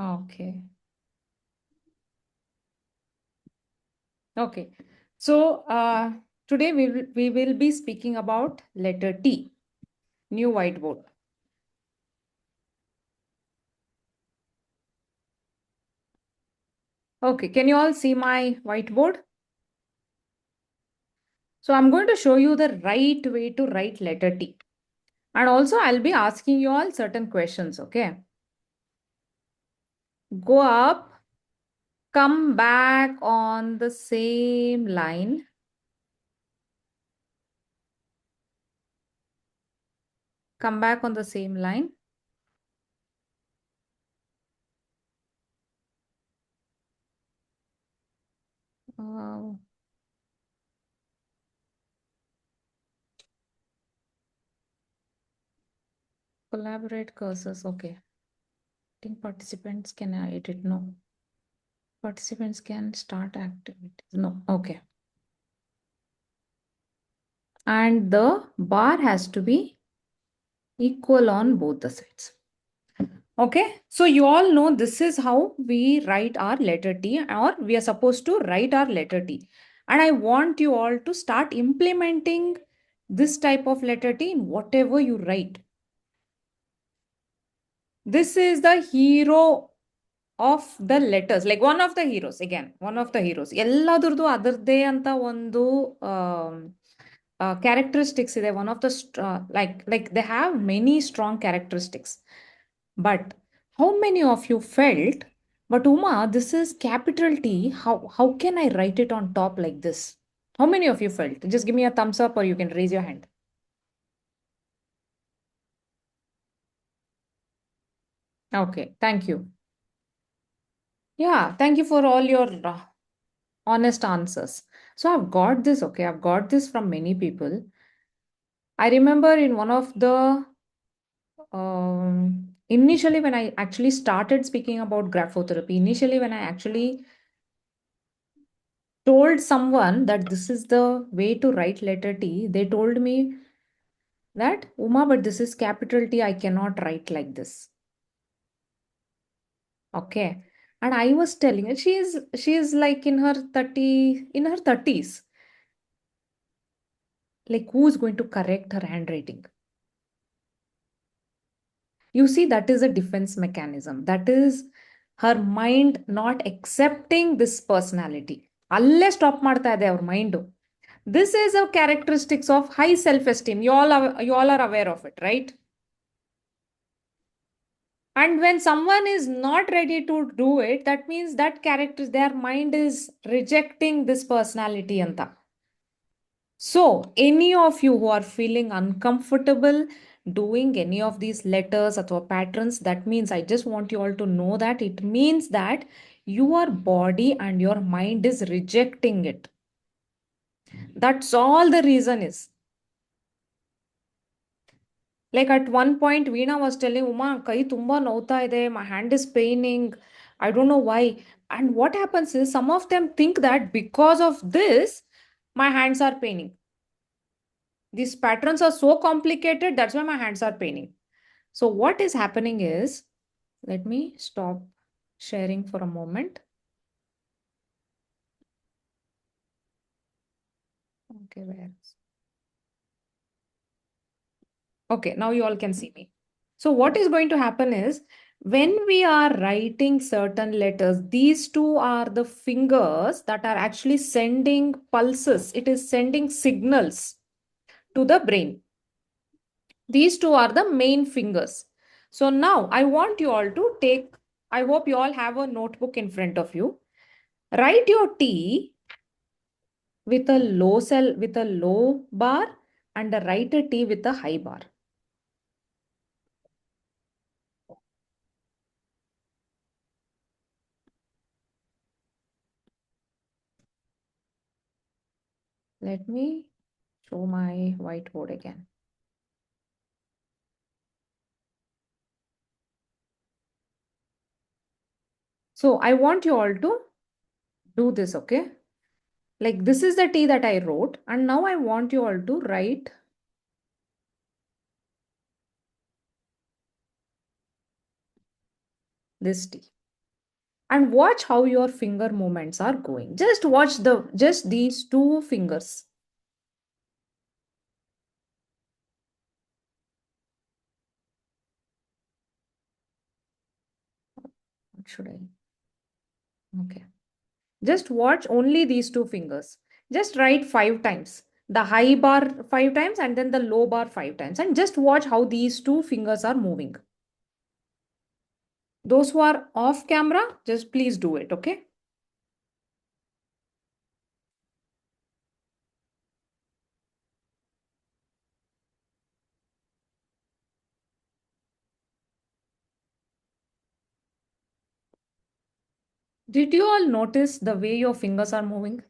Okay. Okay. So today we will be speaking about letter T, new whiteboard. Okay, can you all see my whiteboard? So I'm going to show you the right way to write letter T. And also I'll be asking you all certain questions, okay? Go up, come back on the same line. Come back on the same line. Uh, Collaborate cursors, okay. I think participants can edit, no. Participants can start activities. No, okay. And the bar has to be equal on both the sides. Okay, so you all know this is how we write our letter T, or we are supposed to write our letter T. And I want you all to start implementing this type of letter T in whatever you write. This is the hero of the letters, like one of the heroes, again one of the heroes ಎಲ್ಲಾದ್ರದ್ದು ಅದರದ್ದೇ ಅಂತ ಒಂದು characteristics ಇದೆ. One of the like they have many strong characteristics, but how many of you felt, but Uma, this is capital T, how can I write it on top like this? How many of you felt? Just give me a thumbs up or you can raise your hand. Okay, thank you. Yeah, thank you for all your honest answers. So I've got this, okay, I've got this from many people. I remember in one of the initially when I actually started speaking about graphotherapy, initially when I actually told someone that this is the way to write letter T, they told me that Uma, but this is capital T, I cannot write like this. Okay. And I was telling her she is like in her 30s. Like who is going to correct her handwriting? You see, that is a defense mechanism. That is her mind not accepting this personality. ಅಲ್ಲೇ stop ಮಾಡ್ತಾ ಇದೆ ಅವ್ರ mind. This is a characteristics of high self-esteem. You all are aware of it, right? And when someone is not ready to do it, that means that character, their mind is rejecting this personality anta. So, any of you who are feeling uncomfortable doing any of these letters or patterns, that means I just want you all to know that it means that your body and your mind is rejecting it. That's all the reason is. Like at one point, Veena was telling Uma, Kai tumba nauta ide, my hand is paining. I don't know why. And what happens is some of them think that because of this, my hands are paining. These patterns are so complicated, that's why my hands are paining. So what is happening is, let me stop sharing for a moment. Okay, where? Okay, now you all can see me. So what is going to happen is, when we are writing certain letters, these two are the fingers that are actually sending pulses. It is sending signals to the brain. These two are the main fingers. So now I want you all to take, I hope you all have a notebook in front of you. Write your T with a low bar, and write a T with a high bar. Let me show my whiteboard again. So I want you all to do this, okay? Like this is the T that I wrote, and now I want you all to write this T. And watch how your finger movements are going. Just watch just these two fingers. What should I? Okay. Just watch only these two fingers. Just write 5 times. The high bar 5 times and then the low bar 5 times. And just watch how these two fingers are moving. Those who are off camera, just please do it, okay? Did you all notice the way your fingers are moving?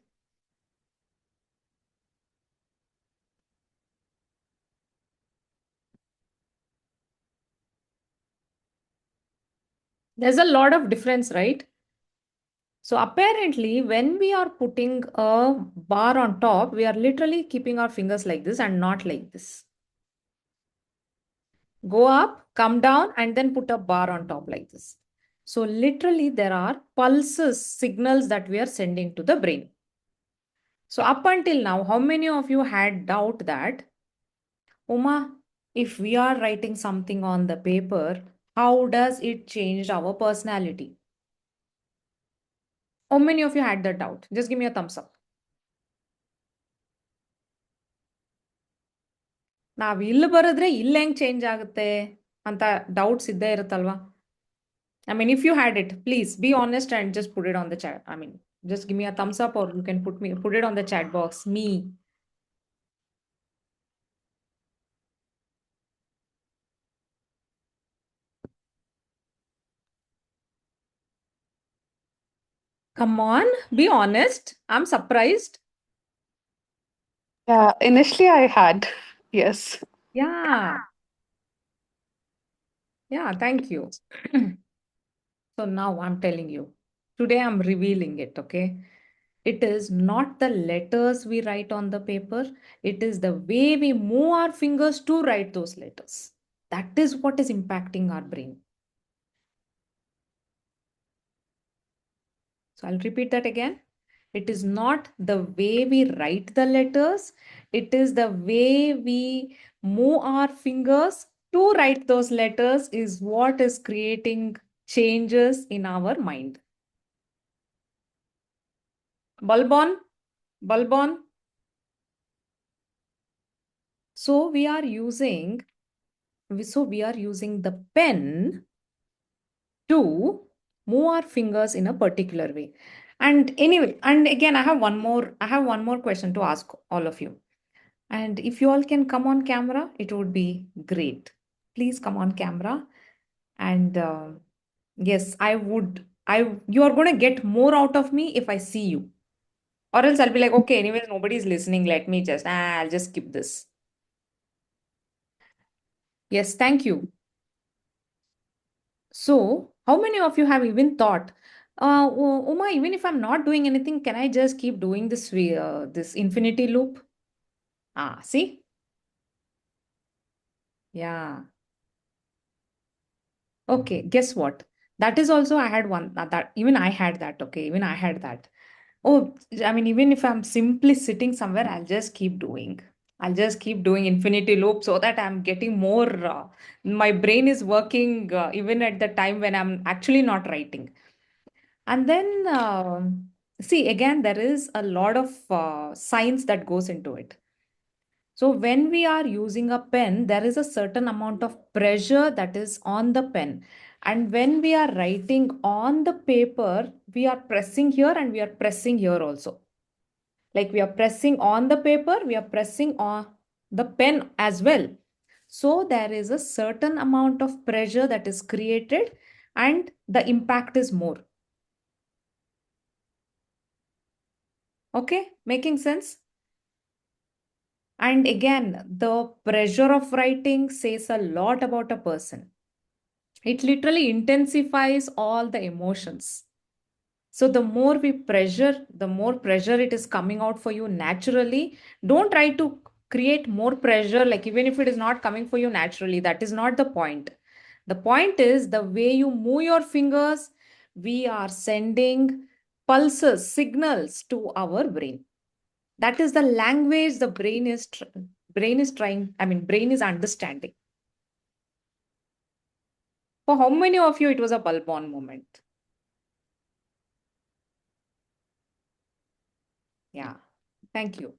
There's a lot of difference, right? So apparently, when we are putting a bar on top, we are literally keeping our fingers like this and not like this. Go up, come down, and then put a bar on top like this. So literally, there are pulses, signals that we are sending to the brain. So up until now, how many of you had doubt that, Uma, if we are writing something on the paper, how does it change our personality? How many of you had that doubt? Just give me a thumbs up. ನಾವ್ ಇಲ್ಲಿ ಬರೆದ್ರೆ ಇಲ್ಲಿ ಹೆಂಗ್ change ಆಗುತ್ತೆ ಅಂತ doubts ಇದ್ದೇ ಇರುತ್ತಲ್ವಾ? I mean, if you had it, please be honest and just put it on the chat. I mean, just give me a thumbs up or you can put it on the chat box. Me. Come on, be honest. I'm surprised. Yeah, initially I had, yes. Yeah. Yeah, thank you. So now I'm telling you. Today I'm revealing it, okay? It is not the letters we write on the paper, it is the way we move our fingers to write those letters. That is what is impacting our brain. So I'll repeat that again. It is not the way we write the letters, it is the way we move our fingers to write those letters is what is creating changes in our mind. Bulb on, bulb on. So we are using the pen to move our fingers in a particular way. And anyway, and again, I have one more question to ask all of you. And if you all can come on camera, it would be great. Please come on camera. And yes, you are going to get more out of me if I see you. Or else I'll be like, okay, anyways, nobody's listening. Let me I'll just skip this. Yes, thank you. So, how many of you have even thought, Uma, even if I'm not doing anything, can I just keep doing this infinity loop? Ah, see? Yeah. Okay, guess what? That is also I had one that even I had that. Okay, even I had that. Oh, I mean, even if I'm simply sitting somewhere, I'll just keep doing. I'll just keep doing infinity loop so that I'm getting more. My brain is working even at the time when I'm actually not writing. And then, see, again, there is a lot of science that goes into it. So, when we are using a pen, there is a certain amount of pressure that is on the pen. And when we are writing on the paper, we are pressing here and we are pressing here also. Like we are pressing on the paper, we are pressing on the pen as well. So, there is a certain amount of pressure that is created and the impact is more. Okay, making sense? And again, the pressure of writing says a lot about a person. It literally intensifies all the emotions. So the more pressure it is coming out for you naturally. Don't try to create more pressure, like even if it is not coming for you naturally, that is not the point. The point is the way you move your fingers, we are sending pulses, signals to our brain. That is the language the brain is trying, I mean, brain is understanding. For how many of you it was a bulb on moment? Yeah, thank you.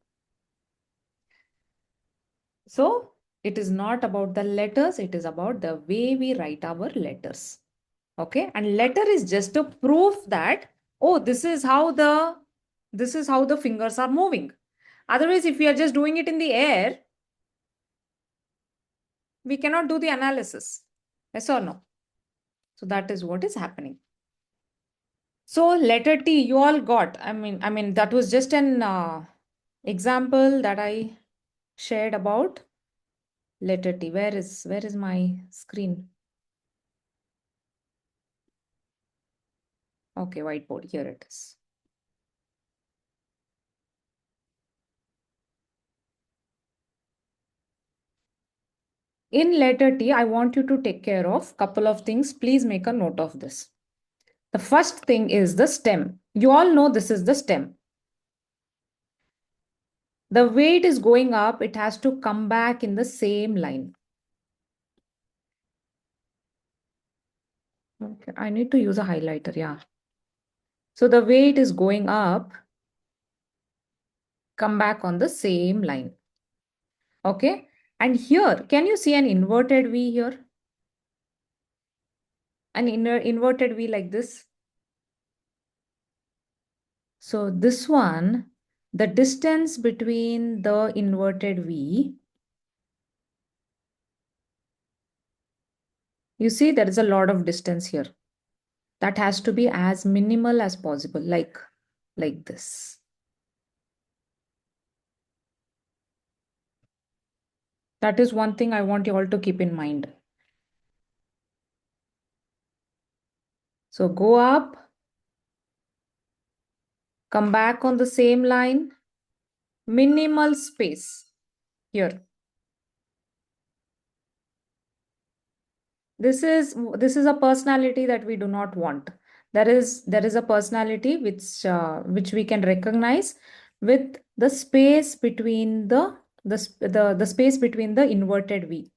So it is not about the letters, it is about the way we write our letters. Okay, and letter is just a proof that, oh, this is how the fingers are moving. Otherwise, if we are just doing it in the air, we cannot do the analysis. Yes or no? So that is what is happening. So letter T, you all got. I mean that was just an example that I shared about letter T. Where is my screen? Okay, whiteboard. Here it is. In letter T, I want you to take care of couple of things. Please make a note of this. The first thing is the stem. You all know this is the stem. The way it is going up, it has to come back in the same line. Okay, I need to use a highlighter, yeah. So the way it is going up, come back on the same line. Okay. And here, can you see an inverted V here? An inverted V like this. So this one, the distance between the inverted V, you see there is a lot of distance here. That has to be as minimal as possible, like this. That is one thing I want you all to keep in mind. So go up, come back on the same line, minimal space here. This is a personality that we do not want. There is a personality which we can recognize with the space between the space between the inverted V.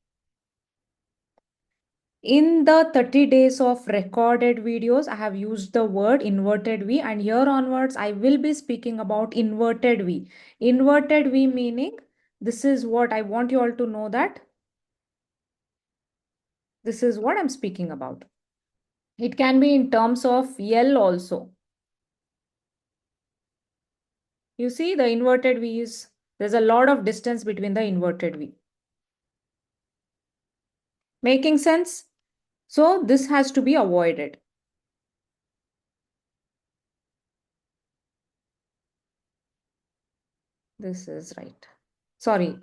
In the 30 days of recorded videos, I have used the word inverted V, and here onwards, I will be speaking about inverted V. Inverted V meaning, this is what I want you all to know, that this is what I'm speaking about. It can be in terms of L also. You see the inverted V is, there's a lot of distance between the inverted V. Making sense? So this has to be avoided. This is right. Sorry,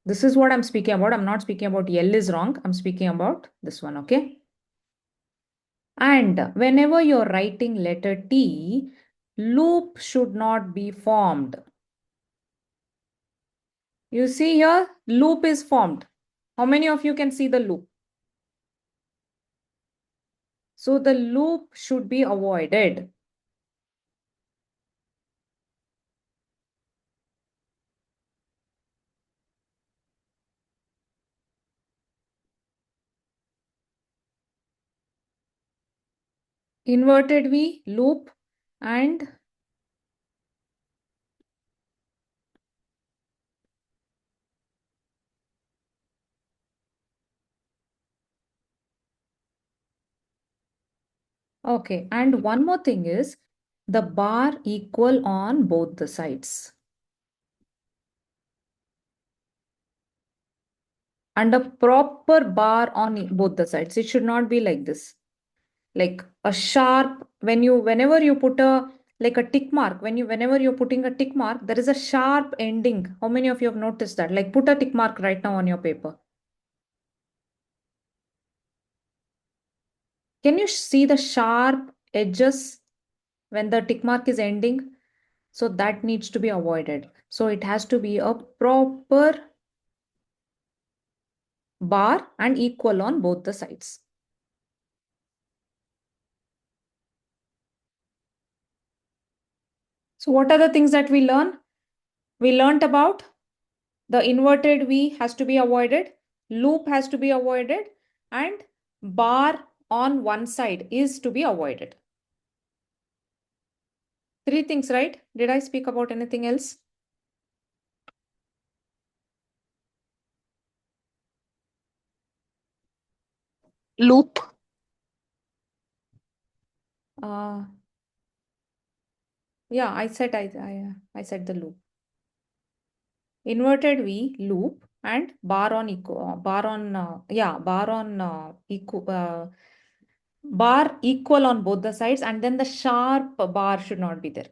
this is what I'm speaking about. I'm not speaking about L is wrong. I'm speaking about this one, okay? And whenever you're writing letter T, loop should not be formed. You see here, loop is formed. How many of you can see the loop? So the loop should be avoided. Inverted V, loop, and okay. And one more thing is the bar equal on both the sides. And a proper bar on both the sides. It should not be like this. Like a sharp, whenever you put a, like a tick mark, whenever you're putting a tick mark, there is a sharp ending. How many of you have noticed that? Like put a tick mark right now on your paper. Can you see the sharp edges when the tick mark is ending? So that needs to be avoided. So it has to be a proper bar and equal on both the sides. So what are the things that we learn? We learned about the inverted V has to be avoided, loop has to be avoided, and bar on one side is to be avoided. Three things, right? Did I speak about anything else? Loop. Uh, yeah, I said the loop. Inverted V, loop, and bar on bar equal on both the sides, and then the sharp bar should not be there.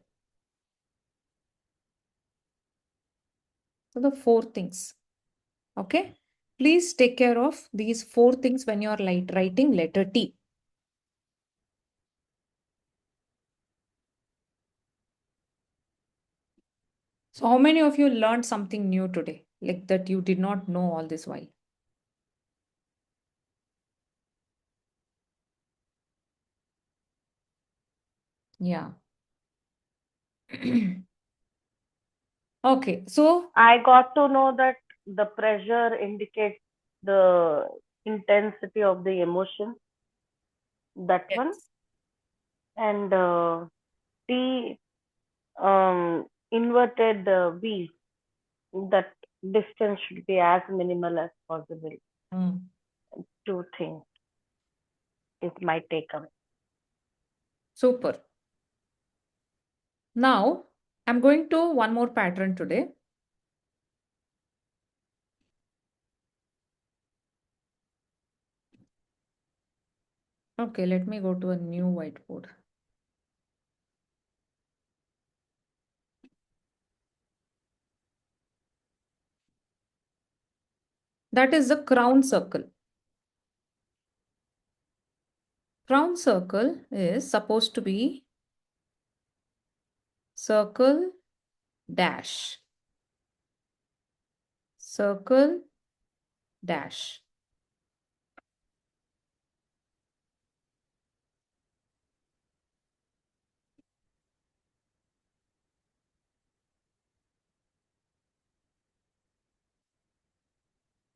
So the four things. Okay. Please take care of these four things when you are writing letter T. So how many of you learned something new today? Like that you did not know all this while? Yeah. Okay. So I got to know that the pressure indicates the intensity of the emotion, that one. yes. And T, inverted V, that distance should be as minimal as possible. Two things is my takeaway. Super. Now I'm going to one more pattern today. Okay, let me go to a new whiteboard. That is the crown circle. Crown circle is supposed to be circle dash. Circle dash.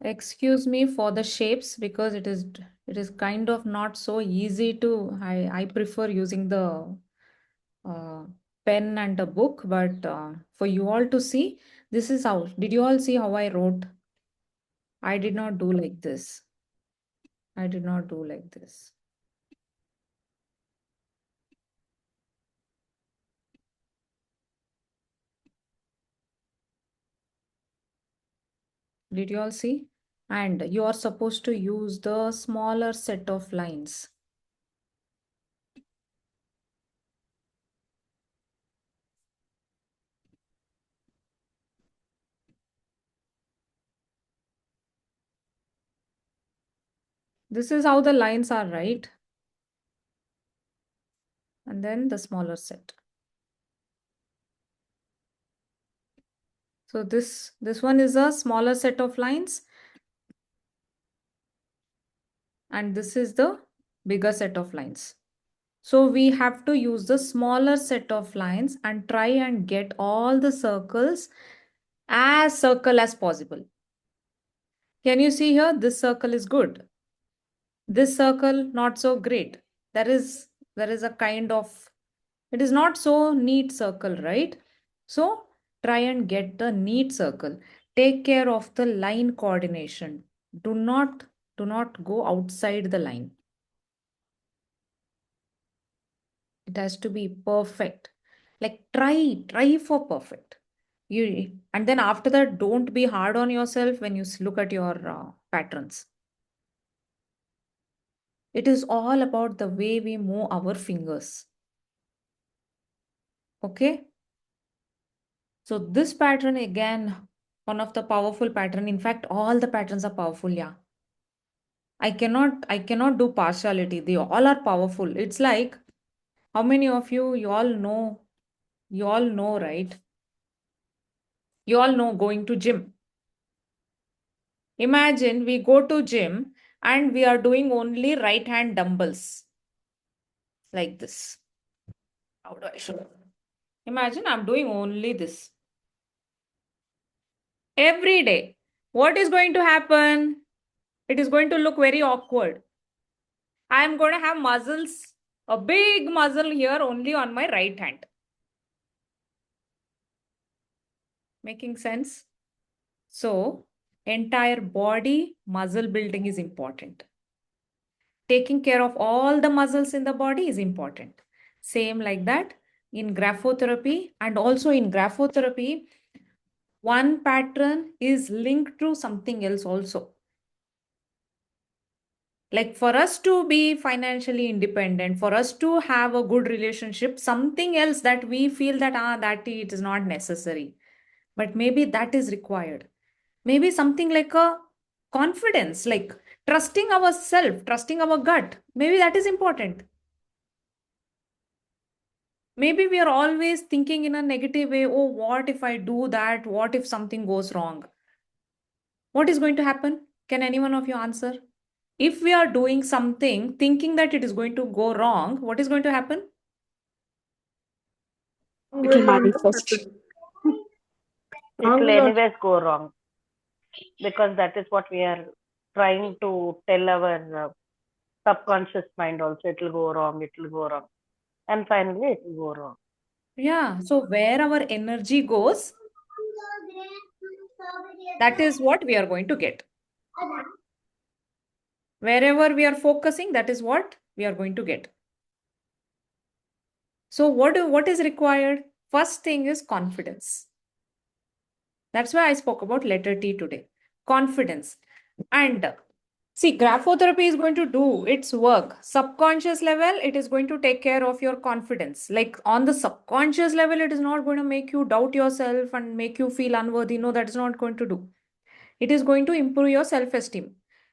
Excuse me for the shapes because it is kind of not so easy to I prefer using the uh, pen and a book, but for you all to see, this is how. Did you all see how I wrote? I did not do like this. I did not do like this. Did you all see? And you are supposed to use the smaller set of lines. This is how the lines are, right? And then the smaller set. So this one is a smaller set of lines. And this is the bigger set of lines. So we have to use the smaller set of lines and try and get all the circles as circle as possible. Can you see here? This circle is good. This circle, not so great. There is a kind of, it is not so neat circle, right? So try and get the neat circle. Take care of the line coordination. Do not go outside the line. It has to be perfect. Like try for perfect. And then after that, don't be hard on yourself when you look at your patterns. It is all about the way we move our fingers. Okay. So this pattern again, one of the powerful pattern. In fact, all the patterns are powerful. Yeah. I cannot do partiality. They all are powerful. It's like how many of you all know, right? You all know going to gym. Imagine we go to gym and we are doing only right hand dumbbells like this. How do I show? Imagine I'm doing only this every day. What is going to happen? It is going to look very awkward. I'm going to have muscles, a big muscle here only on my right hand. Making sense? So, entire body muscle building is important. Taking care of all the muscles in the body is important. Same like that in graphotherapy, and also in graphotherapy, one pattern is linked to something else also. Like for us to be financially independent, for us to have a good relationship, something else that we feel that it is not necessary, but maybe that is required. Maybe something like a confidence, like trusting ourselves, trusting our gut. Maybe that is important. Maybe we are always thinking in a negative way. Oh, what if I do that? What if something goes wrong? What is going to happen? Can any one of you answer? If we are doing something thinking that it is going to go wrong, what is going to happen? It will manifest. It will anyways go wrong, because that is what we are trying to tell our subconscious mind also. It will go wrong, it will go wrong. And finally, it will go wrong. Yeah. So where our energy goes, that is what we are going to get. Wherever we are focusing, that is what we are going to get. So what is required? First thing is confidence. That's why I spoke about letter T today. Confidence. And see, graphotherapy is going to do its work. Subconscious level, it is going to take care of your confidence. Like on the subconscious level, it is not going to make you doubt yourself and make you feel unworthy. No, that is not going to do. It is going to improve your self-esteem.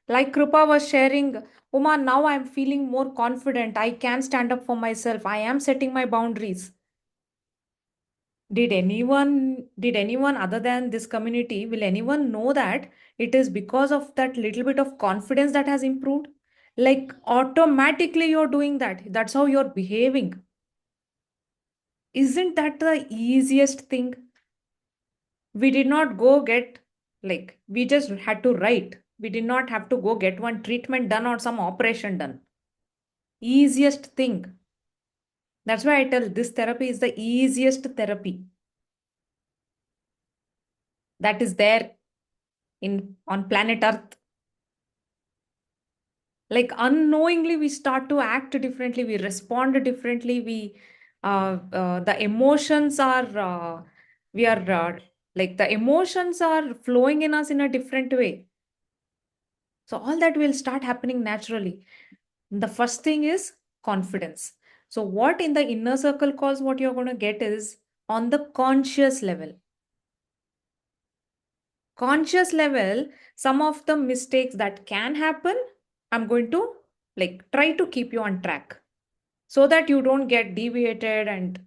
Like Krupa was sharing, Uma, now I'm feeling more confident. I can stand up for myself. I am setting my boundaries. Did anyone other than this community, will anyone know that it is because of that little bit of confidence that has improved? Like automatically you're doing that. That's how you're behaving. Isn't that the easiest thing? We did not go get, like, we just had to write. We did not have to go get one treatment done or some operation done. Easiest thing. That's why I tell this therapy is the easiest therapy that is there on planet Earth. Like unknowingly we start to act differently, we respond differently, the emotions are we are like the emotions are flowing in us in a different way. So all that will start happening naturally. The first thing is confidence. So what in the inner circle calls, what you're going to get is on the conscious level. Conscious level, some of the mistakes that can happen, I'm going to like try to keep you on track so that you don't get deviated, and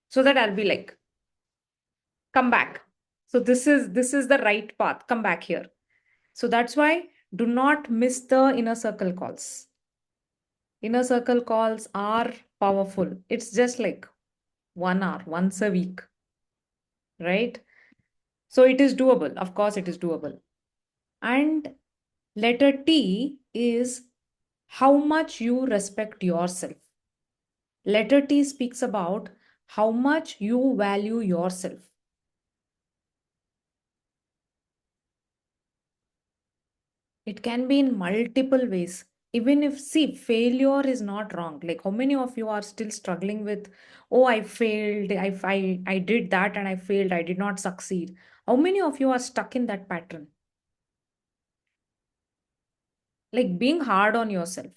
so that I'll be like, come back. So this is the right path. Come back here. So that's why do not miss the inner circle calls. Inner circle calls are powerful. It's just like 1 hour, once a week, right? So it is doable. Of course, it is doable. And letter T is how much you respect yourself. Letter T speaks about how much you value yourself. It can be in multiple ways. Even if, see, failure is not wrong. Like how many of you are still struggling with, oh, I failed, I did that and I failed, I did not succeed. How many of you are stuck in that pattern? Like being hard on yourself.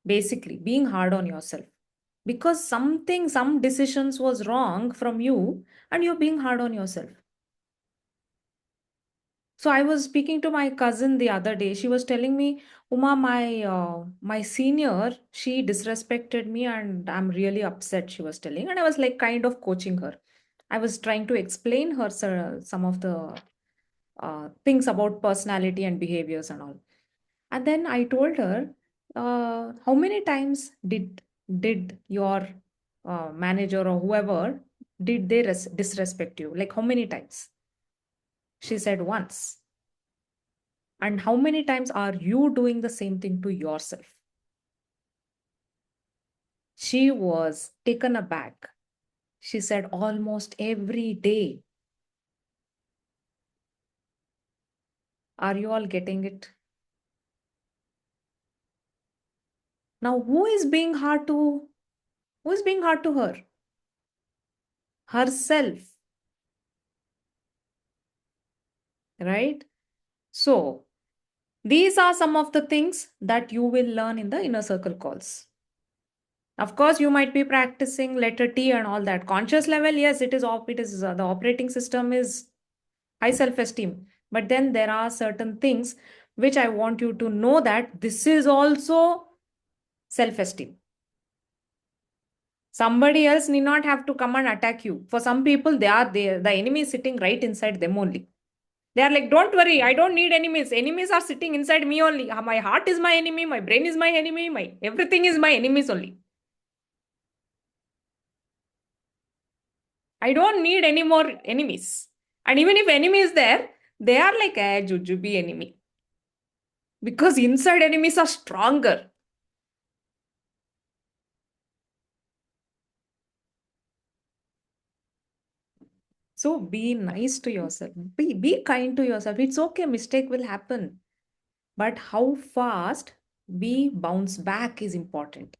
Basically, being hard on yourself. Because some decisions was wrong from you and you're being hard on yourself. So I was speaking to my cousin the other day. She was telling me, Uma, my senior, she disrespected me and I'm really upset, she was telling. And I was like kind of coaching her. I was trying to explain her some of the things about personality and behaviors and all. And then I told her, how many times did your manager or whoever, did they disrespect you? Like how many times? She said once. And how many times are you doing the same thing to yourself? She was taken aback. She said almost every day. Are you all getting it? Now, who is being hard to her? Herself, right? So, these are some of the things that you will learn in the inner circle calls. Of course, you might be practicing letter T and all that. Conscious level, yes, it is the operating system is high self-esteem. But then there are certain things which I want you to know that this is also self-esteem. Somebody else need not have to come and attack you. For some people, they are there. The enemy is sitting right inside them only. They are like, don't worry, I don't need enemies. Enemies are sitting inside me only. My heart is my enemy, my brain is my enemy, my everything is my enemies only. I don't need any more enemies. And even if enemy is there, they are like a jujube enemy. Because inside enemies are stronger. So be nice to yourself. Be kind to yourself. It's okay, mistake will happen. But how fast we bounce back is important.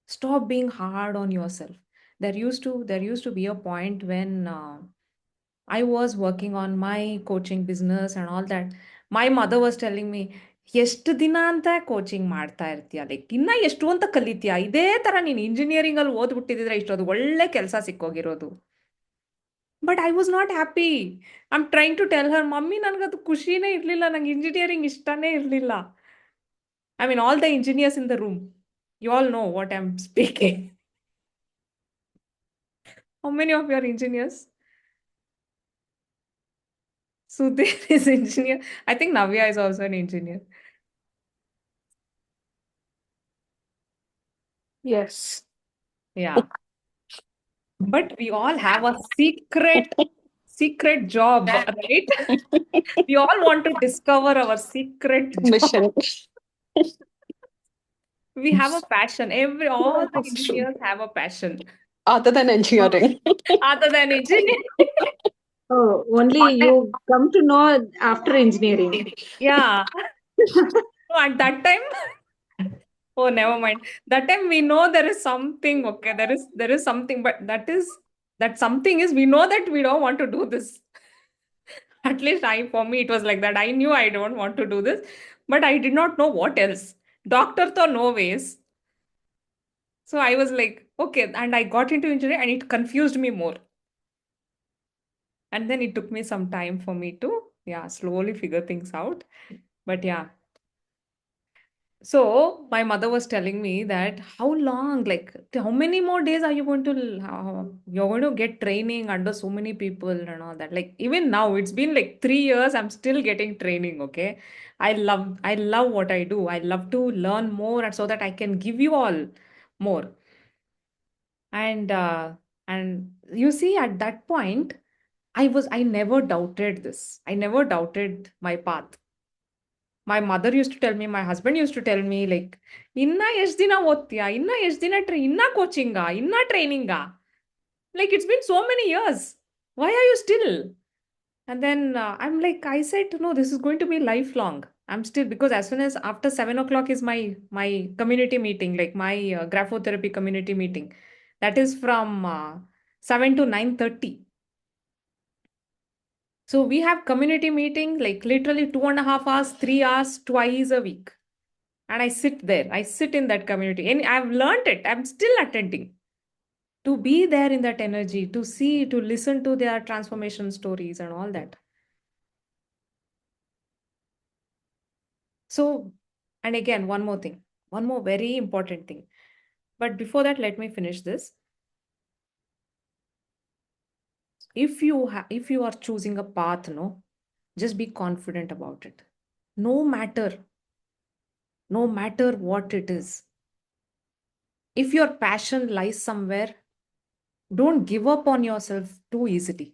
Stop being hard on yourself. There used to be a point when I was working on my coaching business and all that. My mother was telling me, ಎಷ್ಟು ದಿನ ಅಂತ coaching ಮಾಡ್ತಾ ಇರ್ತೀಯ, like ಇನ್ನ ಎಷ್ಟು ಅಂತ ಕಲಿತೀಯ, ಇದೇ ತರ ನೀನು ಇಂಜಿನಿಯರಿಂಗ್ ಅಲ್ಲಿ ಓದ್ಬಿಟ್ಟಿದ್ರೆ ಇಷ್ಟೊಂದು ಒಳ್ಳೆ ಕೆಲಸ ಸಿಕ್ಕೋಗಿರೋದು. But I was not happy. I am trying to tell her, mummy ನನಗದು ಖುಷಿನೇ ಇರಲಿಲ್ಲ, ನಂಗೆ ಇಂಜಿನಿಯರಿಂಗ್ ಇಷ್ಟನೇ ಇರಲಿಲ್ಲ. I mean, all the engineers in the room, you all know what I'm speaking. How many of you are engineers? Sudhir is engineer. I think Navya is also an engineer. Yes. Yeah. But we all have a secret job, right? We all want to discover our secret job. Mission. We have a passion. All the That's true. engineers have a passion. Other than engineering. Other than engineering. Oh, only you come to know after engineering. Yeah. So at that time, oh, never mind. That time we know there is something, okay. There is something, but that something is we know that we don't want to do this. At least for me, it was like that. I knew I don't want to do this, but I did not know what else. Doctor to no ways. So I was like, okay, and I got into engineering and it confused me more. And then it took me some time for me to, slowly figure things out. But yeah. So my mother was telling me that how long, like how many more days are you going to, you're going to get training under so many people and all that. Like even now, it's been like 3 years, I'm still getting training. Okay. I love what I do. I love to learn more and so that I can give you all more. And you see, at that point, I never doubted this. I never doubted my path. My mother used to tell me, my husband used to tell me, like, inna ಎಷ್ಟ್ ದಿನ ಓದ್ತೀಯಾ, ಇನ್ನ ಎಷ್ಟ್ ದಿನ ಇನ್ನ ಕೋಚಿಂಗಾ, ಇನ್ನ ಟ್ರೈನಿಂಗಾ? Like, it's been so many years. Why are you still? And then I'm like, I said, no, this is going to be lifelong. I'm still, because as soon as after 7 o'clock is my community meeting, like my graphotherapy community meeting. That is from 7 to 9:30. So we have community meeting, like literally 2.5 hours, 3 hours, twice a week. And I sit there. I sit in that community. And I've learned it. I'm still attending. To be there in that energy, to see, to listen to their transformation stories and all that. So, and again, one more thing. One more very important thing. But before that, let me finish this. If you are choosing a path, no, just be confident about it. No matter what it is. if your passion lies somewhere, don't give up on yourself too easily.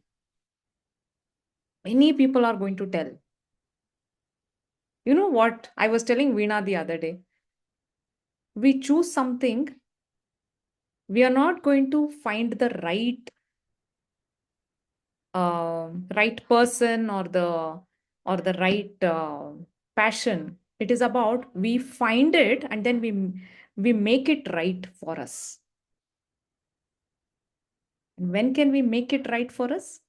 Many people are going to tell. You know what? I was telling Veena the other day. We choose something, we are not going to find the right person or the right passion. It is about we find it and then we make it right for us. And when can we make it right for us?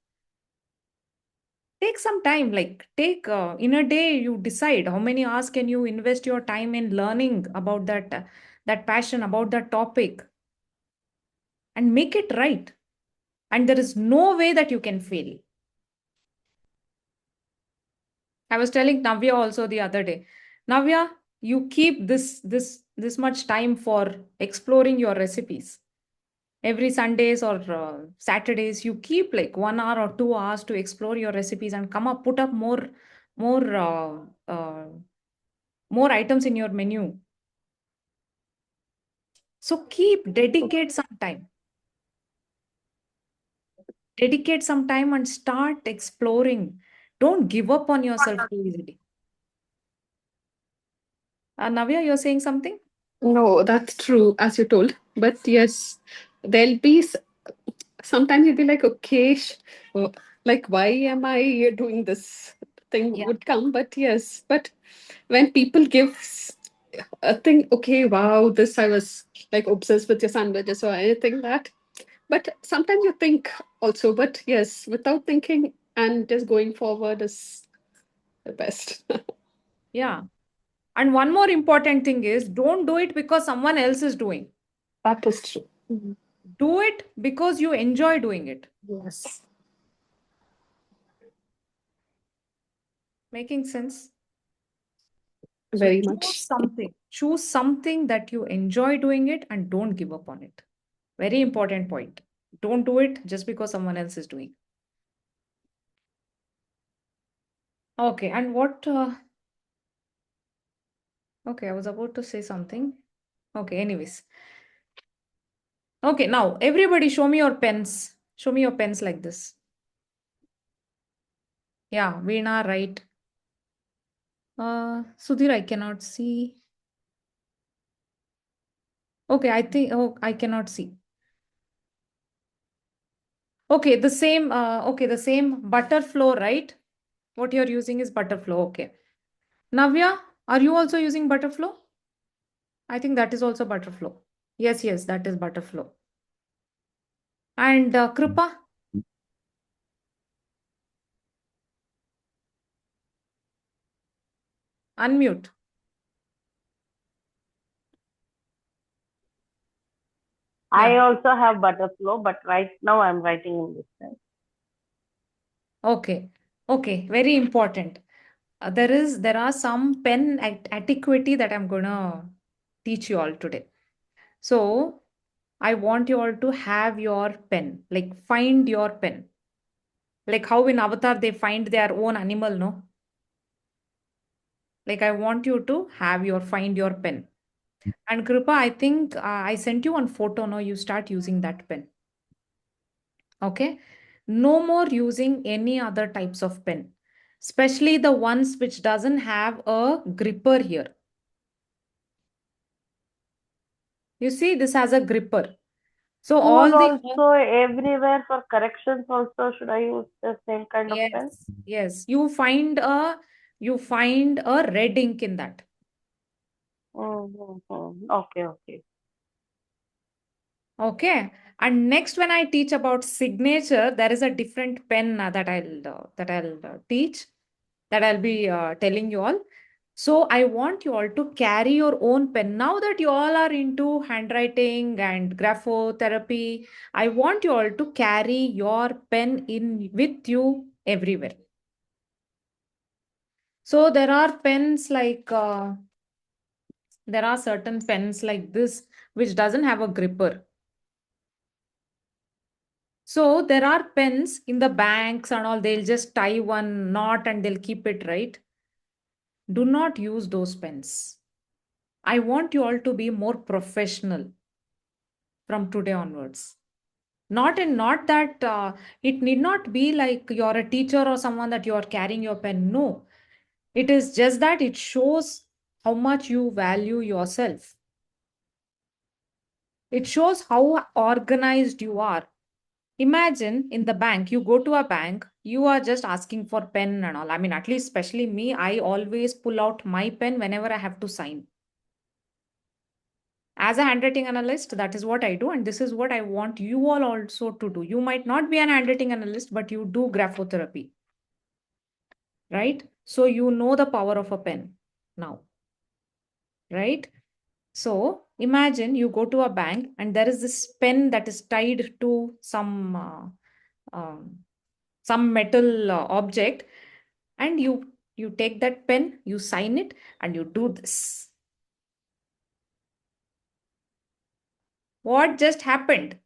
Take some time, like take in a day you decide how many hours can you invest your time in learning about that passion, about that topic, and make it right. And there is no way that you can fail. I was telling Navya also the other day. Navya, you keep this much time for exploring your recipes. Every Sundays or Saturdays, you keep like 1 hour or 2 hours to explore your recipes and put up more more items in your menu. So dedicate some time. Dedicate some time and start exploring. Don't give up on yourself too easily. Navya, you're saying something? No, that's true, as you told. But yes, there'll be sometimes you'll be like, okay, oh, like, why am I doing this? Thing Yeah. would come, but yes, but when people give a thing, okay, wow, this I was like obsessed with your sandwiches or anything that. But sometimes you think also, but yes, without thinking and just going forward is the best. Yeah. And one more important thing is don't do it because someone else is doing. That is true. Mhm. Do it because you enjoy doing it. Yes, Making sense? So very choose much. something. Choose something that you enjoy doing it and don't give up on it. Very important point. Don't do it just because someone else is doing. Okay, and what? Okay, I was about to say something. Okay, anyways. Okay, now everybody show me your pens. Show me your pens like this. Yeah, Veena, right. Sudhir, I cannot see. Okay, I think, oh, I cannot see. Okay, the same butter flow, right? What you're using is butter flow. Okay. Navya, are you also using butter flow? I think that is also butter flow. Yes, that is butter flow. And Kripa, unmute. I Yeah. also have Butterflow, but right now I'm writing in this time. Okay. Okay. Very important. There are some pen etiquette that I'm gonna teach you all today. So I want you all to have your pen, like find your pen. Like how in Avatar they find their own animal, no? Like I want you to find your pen. And Kripa, I think I sent you one photo, no? You start using that pen. Okay? No more using any other types of pen, especially the ones which doesn't have a gripper here. You see, this has a gripper. So all School the also, everywhere for corrections also, should I use the same kind of pen? yes, you find a red ink in that. Okay. Okay. And next, when I teach about signature, there is a different pen that I'll teach, that I'll be telling you all. So I want you all to carry your own pen. Now that you all are into handwriting and graphotherapy, I want you all to carry your pen in with you everywhere. So there are pens like there are certain pens like this which doesn't have a gripper. So there are pens in the banks and all, they'll just tie one knot and they'll keep it, right? Do not use those pens. I want you all to be more professional. from today onwards. Not that it need not be like you're a teacher or someone that you're carrying your pen. No, it is just that it shows how much you value yourself. It shows how organized you are. Imagine in the bank, you go to a bank, you are just asking for pen and all. I mean, at least especially me, I always pull out my pen whenever I have to sign. As a handwriting analyst, that is what I do, and this is what I want you all also to do. You might not be an handwriting analyst, but you do graphotherapy, right? So you know the power of a pen now, right? So imagine you go to a bank and there is this pen that is tied to some metal object, and you take that pen, you sign it, and you do this. What just happened?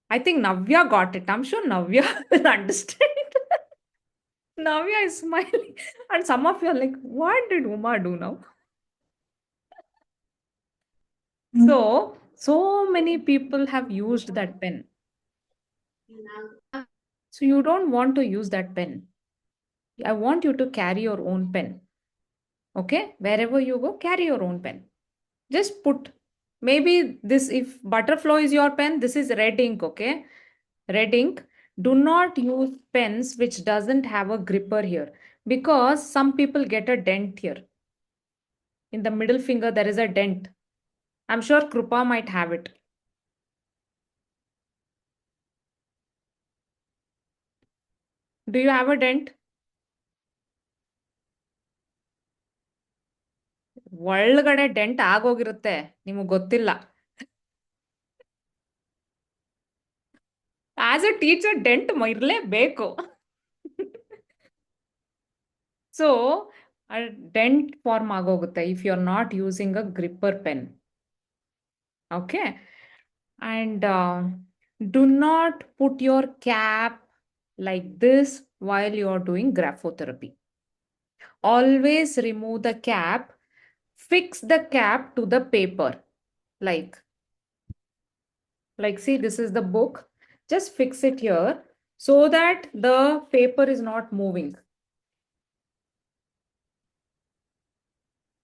I think Navya got it. I'm sure Navya will understand. Navya is smiling, and some of you are like, what did Uma do now? So many people have used that pen. So you don't want to use that pen. I want you to carry your own pen. Okay? Wherever you go, carry your own pen. Just put, maybe this, if Butterflow is your pen, this is red ink, okay? Red ink. Do not use pens which doesn't have a gripper here, because some people get a dent here. In the middle finger, there is a dent. I'm sure Krupa might have it. Do you have a dent? ಒಳಗಡೆ dent ಆಗೋಗಿರುತ್ತೆ, ನಿಮಗೆ ಗೊತ್ತಿಲ್ಲ. As a teacher dent ಇರಲೇಬೇಕು. So dent form ಆಗೋಗುತ್ತೆ if you are not using a gripper pen. Okay, and do not put your cap like this while you are doing graphotherapy. Always remove the cap, fix the cap to the paper, like see, this is the book, just fix it here so that the paper is not moving.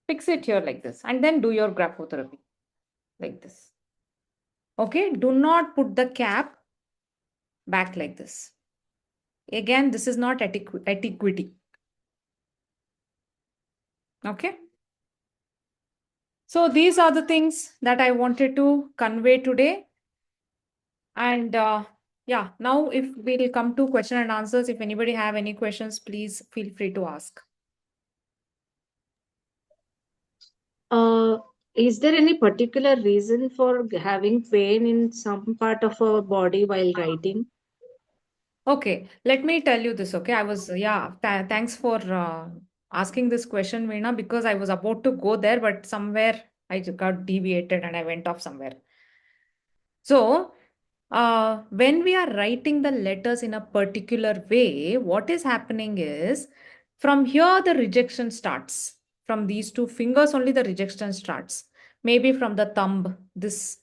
Fix it here like this, and then do your graphotherapy like this. Okay, do not put the cap back like this. Again, this is not etiquette. Okay. So these are the things that I wanted to convey today. And yeah, now if we'll come to question and answers, if anybody have any questions, please feel free to ask. Is there any particular reason for having pain in some part of our body while writing? Okay, let me tell you this. Okay, I was, thanks for asking this question, Veena, because I was about to go there, but somewhere I got deviated and I went off somewhere. So when we are writing the letters in a particular way, what is happening is, from here the rejection starts. From these two fingers only the rejection starts. Maybe from the thumb, this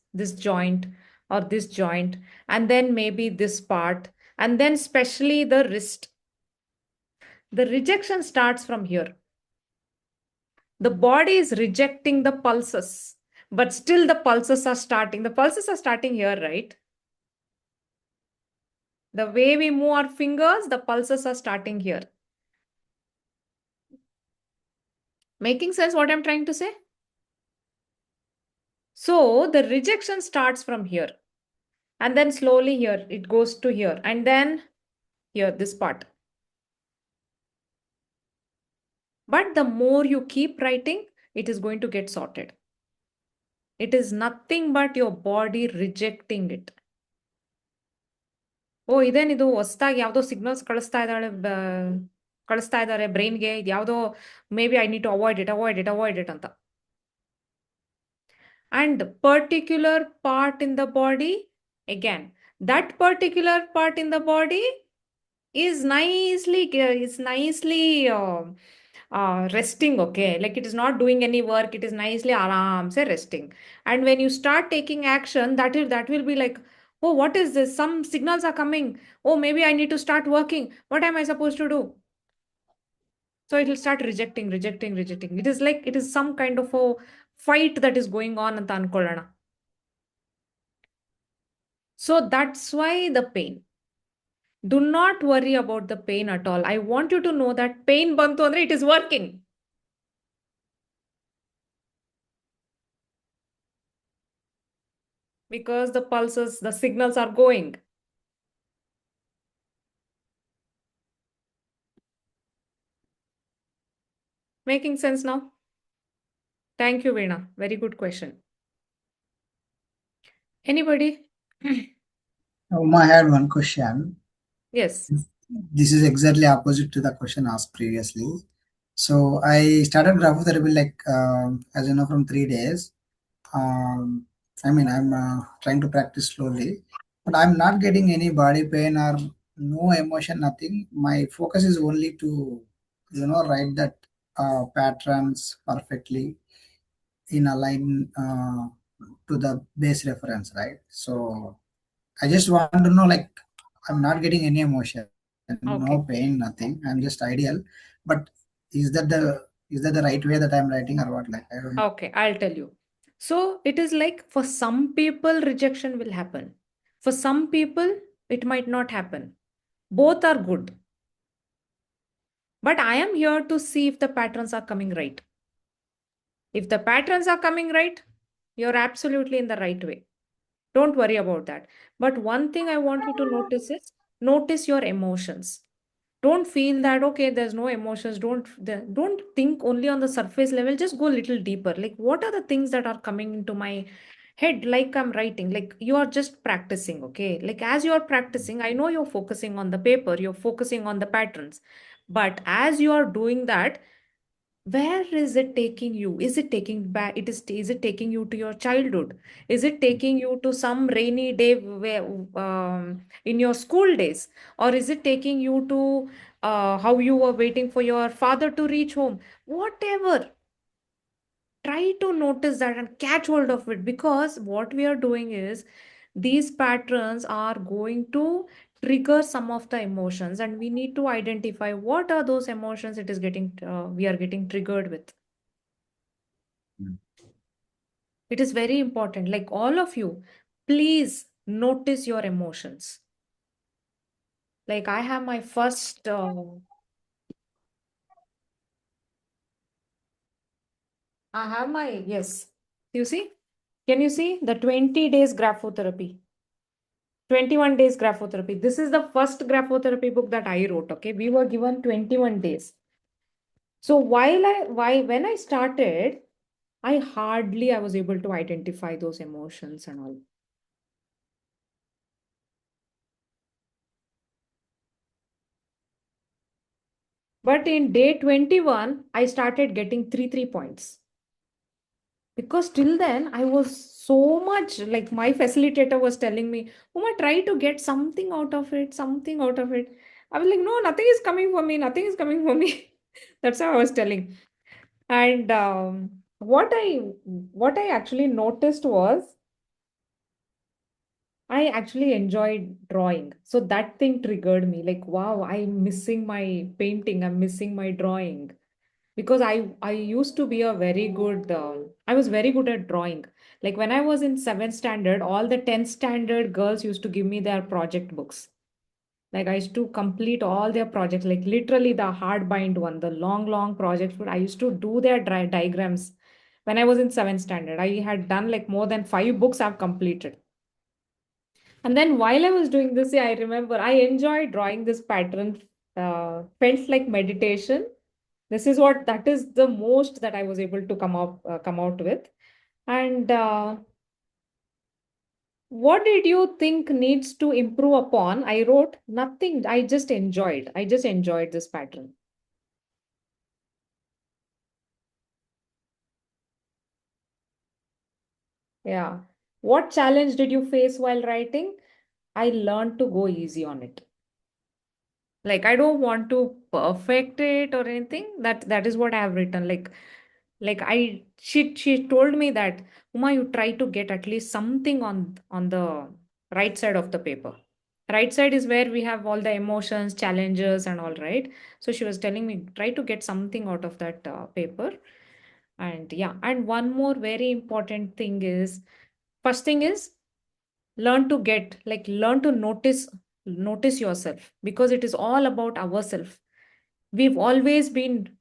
joint or this joint, and then maybe this part, and then especially the wrist. The rejection starts from here. The body is rejecting the pulses, but still the pulses are starting. The pulses are starting here, right? The way we move our fingers, the pulses are starting here. Making sense what I'm trying to say? So the rejection starts from here, and then slowly here it goes to here, and then here, this part. But the more you keep writing, it is going to get sorted. It is nothing but your body rejecting it. ಓ ಇದೇನಿದು ಹೊಸದಾಗಿ ಯಾವುದೋ signals ಕಳಿಸ್ತಾ ಇದ್ದಾರೆ ಬ್ರೈನ್ಗೆ, ಇದು ಯಾವುದೋ may be I need to avoid it ಅಂತ. And particular part in the body, again, that particular part in the body is nicely resting, okay? Like it is not doing any work, it is nicely aram se resting. And when you start taking action, that will be like, oh, what is this? Some signals are coming. Oh, maybe I need to start working. What am I supposed to do? So it will start rejecting, rejecting, rejecting. It is like it is some kind of a fight that is going on ಅಂತ ಅನ್ಕೊಳ್ಳೋಣ. So that's why the pain. Do not worry about the pain at all. I want you to know that pain bantu andre it is working. Because the pulses, the signals are going. Making sense now? Thank you, Veena. Very good question. Anybody? I had one question. Yes. This is exactly opposite to the question asked previously. So I started graphotherapy like as you know from 3 days. I mean I'm trying to practice slowly, but I'm not getting any body pain or no emotion, nothing. My focus is only to write that patterns perfectly in align to the base reference, right? So I just want to know, like, I'm not getting any emotion, Okay. no pain, nothing. I'm just ideal. But is that the right way that I'm writing or what? Like, I don't know. Okay, I'll tell you. So it is like for some people, rejection will happen. For some people, it might not happen. Both are good. But I am here to see if the patterns are coming right. If the patterns are coming right, you're absolutely in the right way. Don't worry about that. But one thing I want you to notice is notice your emotions. Don't feel that okay, there's no emotions. Don't think only on the surface level. Just go a little deeper. Like what are the things that are coming into my head like I'm writing? Like you are just practicing, okay? Like as you are practicing, I know you're focusing on the paper, you're focusing on the patterns. But as you are doing that, where is it taking you? Is it taking back? Is it taking you to your childhood? Is it taking you to some rainy day where, in your school days? Or is it taking you to how you were waiting for your father to reach home? Whatever. Try to notice that and catch hold of it, because what we are doing is these patterns are going to trigger some of the emotions, and we need to identify what are those emotions it is getting we are getting triggered with. Mm. It is very important. Like all of you, please notice your emotions. Like I have my first, yes. You see? Can you see the 20 days graphotherapy? 21 days graphotherapy. This is the first graphotherapy book that I wrote. Okay. We were given 21 days. So when I started, I was able to identify those emotions and all. But in day 21, I started getting 3 points. Because till then, I was so much like my facilitator was telling me, Uma, try to get something out of it, something out of it. I was like, no, nothing is coming for me, nothing is coming for me. That's how I was telling. And what I actually noticed was I actually enjoyed drawing. So that thing triggered me like, wow, I'm missing my painting, I'm missing my drawing. Because I used to be a very good I was very good at drawing. Like when I was in 7th standard, all the 10th standard girls used to give me their project books. Like I used to complete all their projects, like literally the hardbind one, the long projects. But I used to do their diagrams when I was in 7th standard. I had done like more than 5 books I've completed. And then while I was doing this, yeah, I remember I enjoyed drawing this pattern, felt like meditation. That is the most that I was able to come out with. And what did you think needs to improve upon? I wrote nothing. I just enjoyed this pattern. Yeah. What challenge did you face while writing? I learned to go easy on it. Like I don't want to perfect it or anything. That is what I have written. She told me that, Uma, you try to get at least something on the right side of the paper. Right side is where we have all the emotions, challenges, and all, right? So she was telling me, try to get something out of that paper. And yeah, and one more very important thing is, first thing is, learn to notice yourself, because it is all about ourselves. We've always been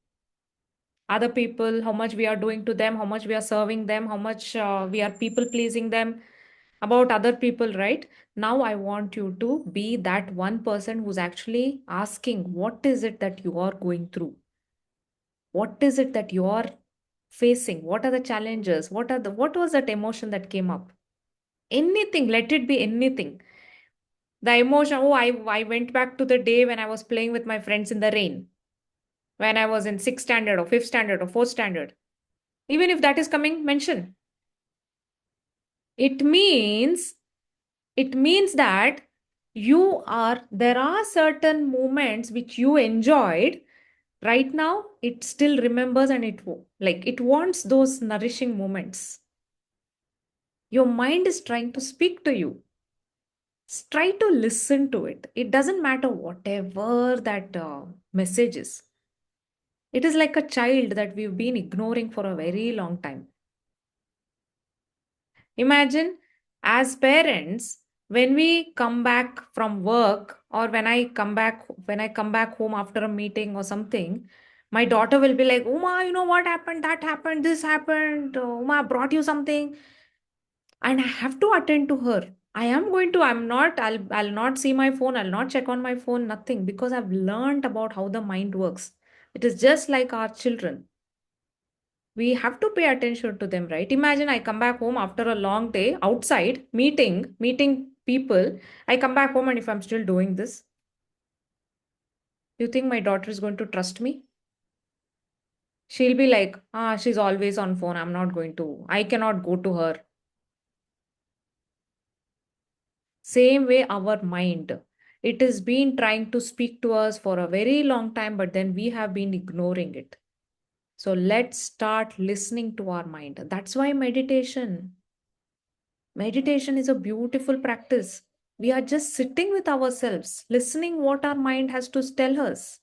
other people, how much we are doing to them, how much we are serving them, how much we are people pleasing them about other people, right? Now I want you to be that one person who's actually asking, what is it that you are going through? What is it that you are facing? What are the challenges? What was that emotion that came up? Anything, let it be anything. The emotion, oh, I went back to the day when I was playing with my friends in the rain, when I was in sixth standard or fifth standard or fourth standard. Even if that is coming, mention. It means that there are certain moments which you enjoyed. Right now, it still remembers, and it wants those nourishing moments. Your mind is trying to speak to you. Try to listen to it. It doesn't matter whatever that message is. It is like a child that we've been ignoring for a very long time. Imagine, as parents, when we come back from work, or when I come back home after a meeting or something, my daughter will be like, Uma, you know what happened? That happened, this happened. Uma brought you something. And I have to attend to her. I'll not see my phone, I'll not check on my phone, nothing, because I've learned about how the mind works. It is just like our children. We have to pay attention to them, right? Imagine I come back home after a long day outside meeting people. I come back home, and if I'm still doing this, you think my daughter is going to trust me? She'll be like, she's always on phone. I cannot go to her. Same way, our mind. It has been trying to speak to us for a very long time, but then we have been ignoring it. So let's start listening to our mind. That's why meditation is a beautiful practice. We are just sitting with ourselves, listening what our mind has to tell us.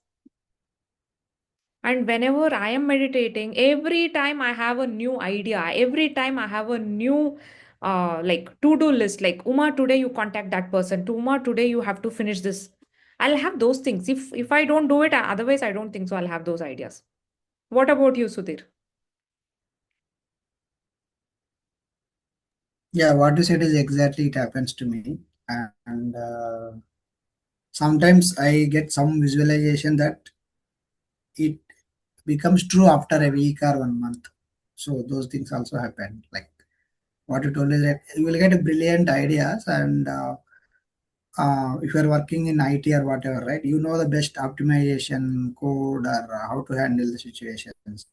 And whenever I am meditating, every time I have a new idea, every time I have a new to-do list, like, Uma, today you contact that person, to Uma, today you have to finish this. I'll have those things. If I don't do it, otherwise I don't think so I'll have those ideas. What about you, Sudhir? Yeah, what you said is exactly it happens to me. And sometimes I get some visualization that it becomes true after a week or 1 month. So those things also happen. Like what you told is that you will get a brilliant ideas, and if you are working in IT or whatever, right? You know the best optimization code or how to handle the situations.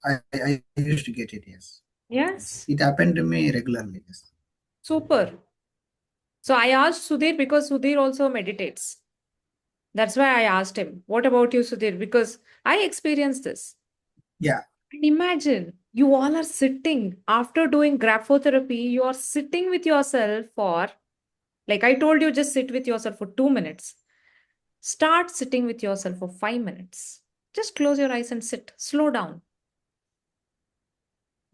I used to get it. Yes, Yes. it happened to me regularly. Yes. Super. So I asked Sudhir because Sudhir also meditates. That's why I asked him, what about you, Sudhir? Because I experienced this. Yeah. And imagine you all are sitting after doing graphotherapy, you are sitting with yourself for, like I told you, just sit with yourself for 2 minutes. Start sitting with yourself for 5 minutes. Just close your eyes and sit. Slow down.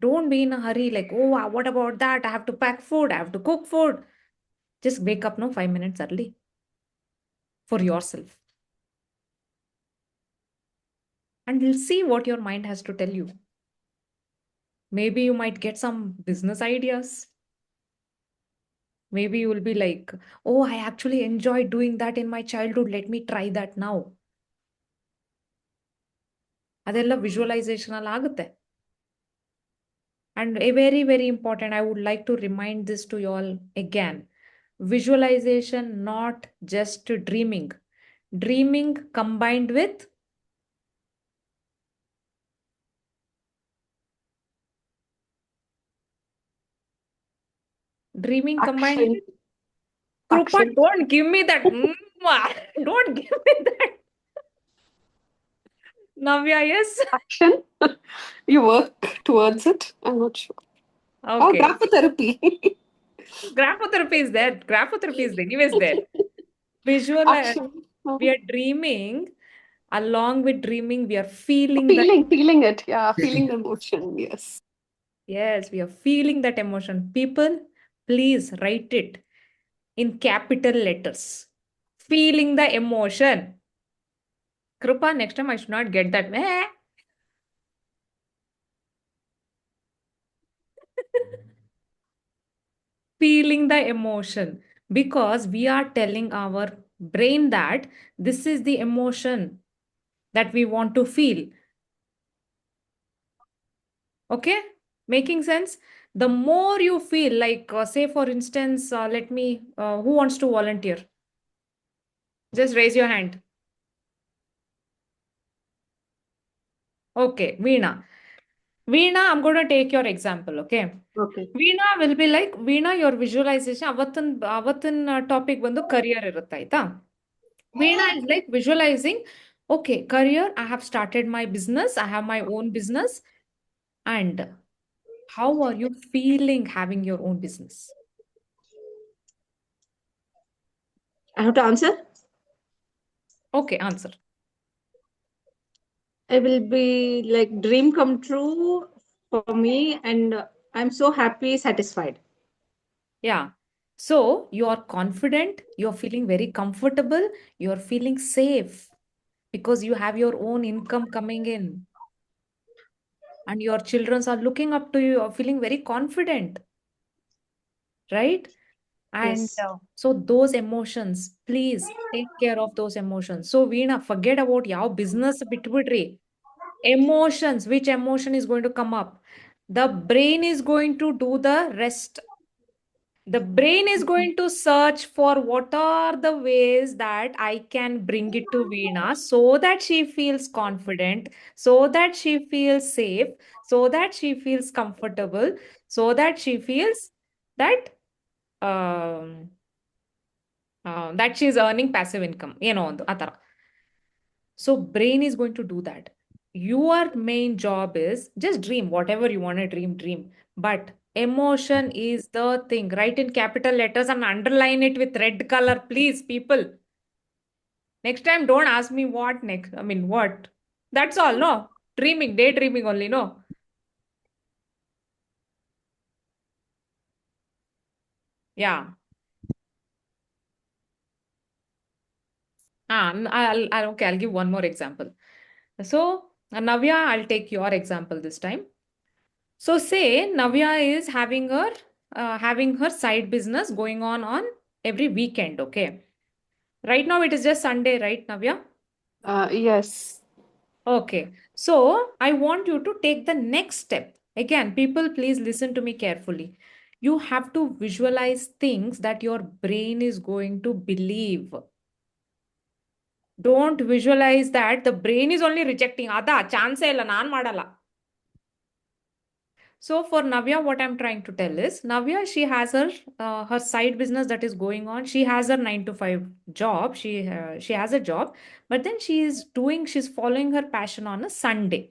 Don't be in a hurry, like, oh, what about that? I have to pack food, I have to cook food. Just wake up, no, 5 minutes early for yourself. And we'll see what your mind has to tell you. Maybe you might get some business ideas. Maybe you will be like, oh, I actually enjoyed doing that in my childhood. Let me try that now. ಅದೆಲ್ಲ visualization ಅಲ್ಲಿ ಆಗುತ್ತೆ. And a very, very important, I would like to remind this to you all again. Visualization, not just dreaming. Dreaming combined with Action. Krupa, Action. don't give me that. Don't give me that. Navya, yes? Action. You work towards it. I'm not sure. Oh, Okay. graphotherapy. Graphotherapy is there. Graphotherapy is anyways there. Visualize. Action. We are dreaming. Along with dreaming, we are feeling that. Feeling it. Yeah, feeling the emotion. Yes. Yes, we are feeling that emotion. People, please write it in capital letters. Feeling the emotion. Krupa, next time I should not get that. Meh. Feeling the emotion, because we are telling our brain that this is the emotion that we want to feel. Okay, making sense? The more you feel, like say for instance, let me who wants to volunteer? Just raise your hand. Okay, Veena, I'm going to take your example. Okay, Okay. Veena will be like, Veena, your visualization ಅವತ್ತಿನ topic ಬಂದು career ಇರುತ್ತೆ ಆಯ್ತಾ? Veena is like visualizing, okay, career, I have started my business, I have my own business. And how are you feeling having your own business? I have to answer. Okay, answer. It will be like dream come true for me, and I'm so happy, satisfied. Yeah. So you are confident, you're feeling very comfortable, you're feeling safe because you have your own income coming in. And your children are looking up to you, you're feeling very confident, right? And Yes. so those emotions, please take care of those emotions. So Veena, forget about your business bitbidri. Emotions, which emotion is going to come up? The brain is going to do the rest. The brain is going to search for what are the ways that I can bring it to Veena so that she feels confident, so that she feels safe, so that she feels comfortable, so that she feels that um, that she's earning passive income, ಆ ಥರ. So brain is going to do that. Your main job is just dream whatever you want to dream. But emotion is the thing. Write in capital letters and underline it with red color, please, people. Next time, don't ask me what next. I mean, what? That's all, no? Dreaming, daydreaming only, no? Yeah. Okay, I'll give one more example. So, Navya, I'll take your example this time. So say Navya is having her side business going on every weekend, okay? Right now it is just Sunday, right, Navya? Yes. Okay. So I want you to take the next step. Again, people, please listen to me carefully. You have to visualize things that your brain is going to believe. Don't visualize that the brain is only rejecting. Ada chance ಇಲ್ಲ ನಾನು ಮಾಡಲ್ಲ. So for Navya, what I'm trying to tell is, Navya, she has her side business that is going on. She has her 9 to 5 job. She has a job, but then she's following her passion on a Sunday.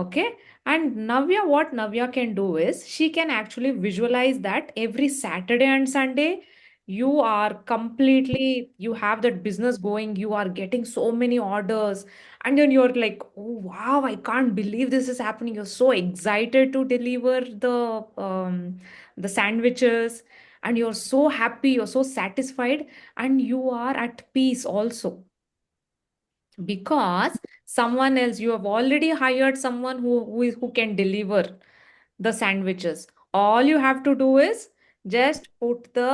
Okay. And Navya, what Navya can do is she can actually visualize that every Saturday and Sunday, you have that business going, you are getting so many orders, and then you're like, oh, wow, I can't believe this is happening. You're so excited to deliver the sandwiches, and you're so happy, you're so satisfied, and you are at peace also because someone else, you have already hired someone who can deliver the sandwiches. All you have to do is just put the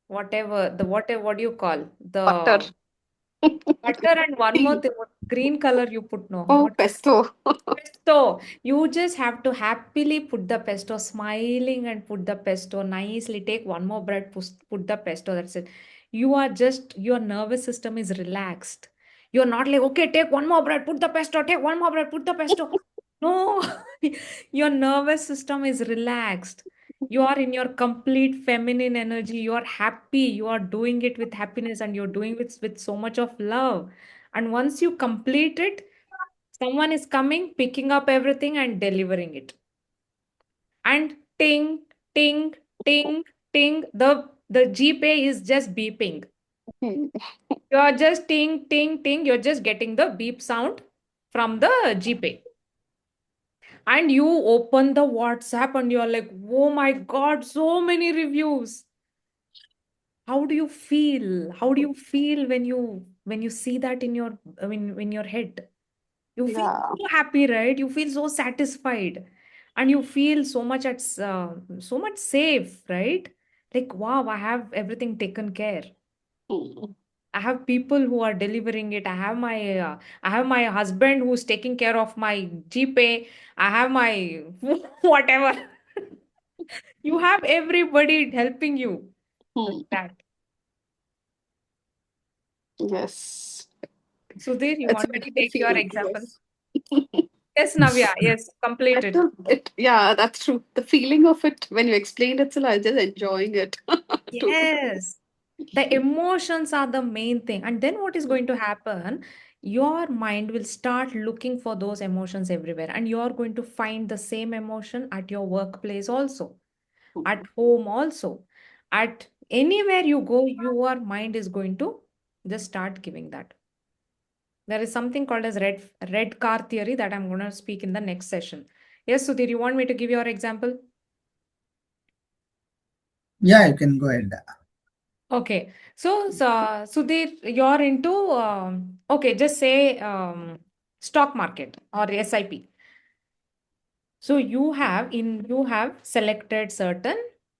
whatever, what do you call Butter. the butter, and one more thing, what green color you put, no, Oh, what pesto. pesto. You just have to happily put the pesto, smiling, and put the pesto nicely. Take one more bread, put the pesto. That's it. Your nervous system is relaxed. You're not like, okay, take one more bread, put the pesto, take one more bread, put the pesto. No, your nervous system is relaxed. You are in your complete feminine energy. You are happy. You are doing it with happiness and you're doing it with so much of love. And once you complete it, someone is coming, picking up everything and delivering it. And ting, ting, ting, ting, the GPay is just beeping. Hmm. You are just ting, ting, ting. You're just getting the beep sound from the GPay. And you open the WhatsApp and you're like, oh my God, so many reviews. How do you feel? How do you feel when you see that in your in your head? You feel Yeah. so happy, right? You feel so satisfied, and you feel so much so much safe, right? Like, wow, I have everything taken care. Hmm. I have people who are delivering it. I have my husband who's taking care of my GPay. I have my whatever. You have everybody helping you Hmm. with that. Yes. Sudhir, you It's want a me to very good take your feeling. example? Yes. Yes, Navya. Yes, I completed. feel it. Yeah, that's true. The feeling of it when you explained it, so I was just enjoying it. Too. Yes. The emotions are the main thing. And then what is going to happen? Your mind will start looking for those emotions everywhere. And you're going to find the same emotion at your workplace also, at home also. At anywhere you go, your mind is going to just start giving that. There is something called as red car theory that I'm going to speak in the next session. Yes, Sudhir, you want me to give your example? Yeah, you can go ahead. Okay. So Sudhir, you're into okay, just say stock market or SIP. So you have selected certain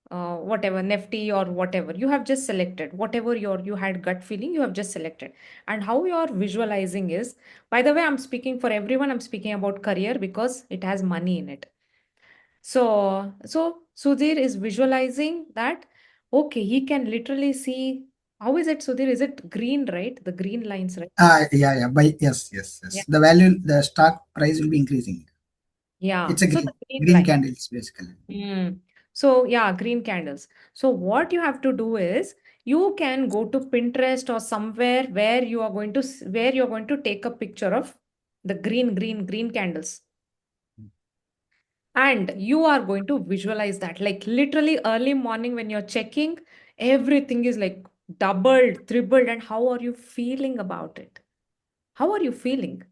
whatever Nifty or whatever you have just selected whatever you had gut feeling you have just selected, and how you are visualizing is, by the way, I'm speaking for everyone. I'm speaking about career because it has money in it. So Sudhir is visualizing that, okay, he can literally see, how is it, Sudhir? Is it green, right? The green lines, right? Yeah. By yes, yes, Yeah. yes. The value, the stock price will be increasing. Yeah. It's a So the green green line. candles basically. So yeah, green candles. So what you have to do is you can go to Pinterest or somewhere where you are going to where you're going to take a picture of the green candles. And you are going to visualize that, like literally early morning when you're checking, everything is like doubled, tripled. And how are you feeling about it? How are you feeling?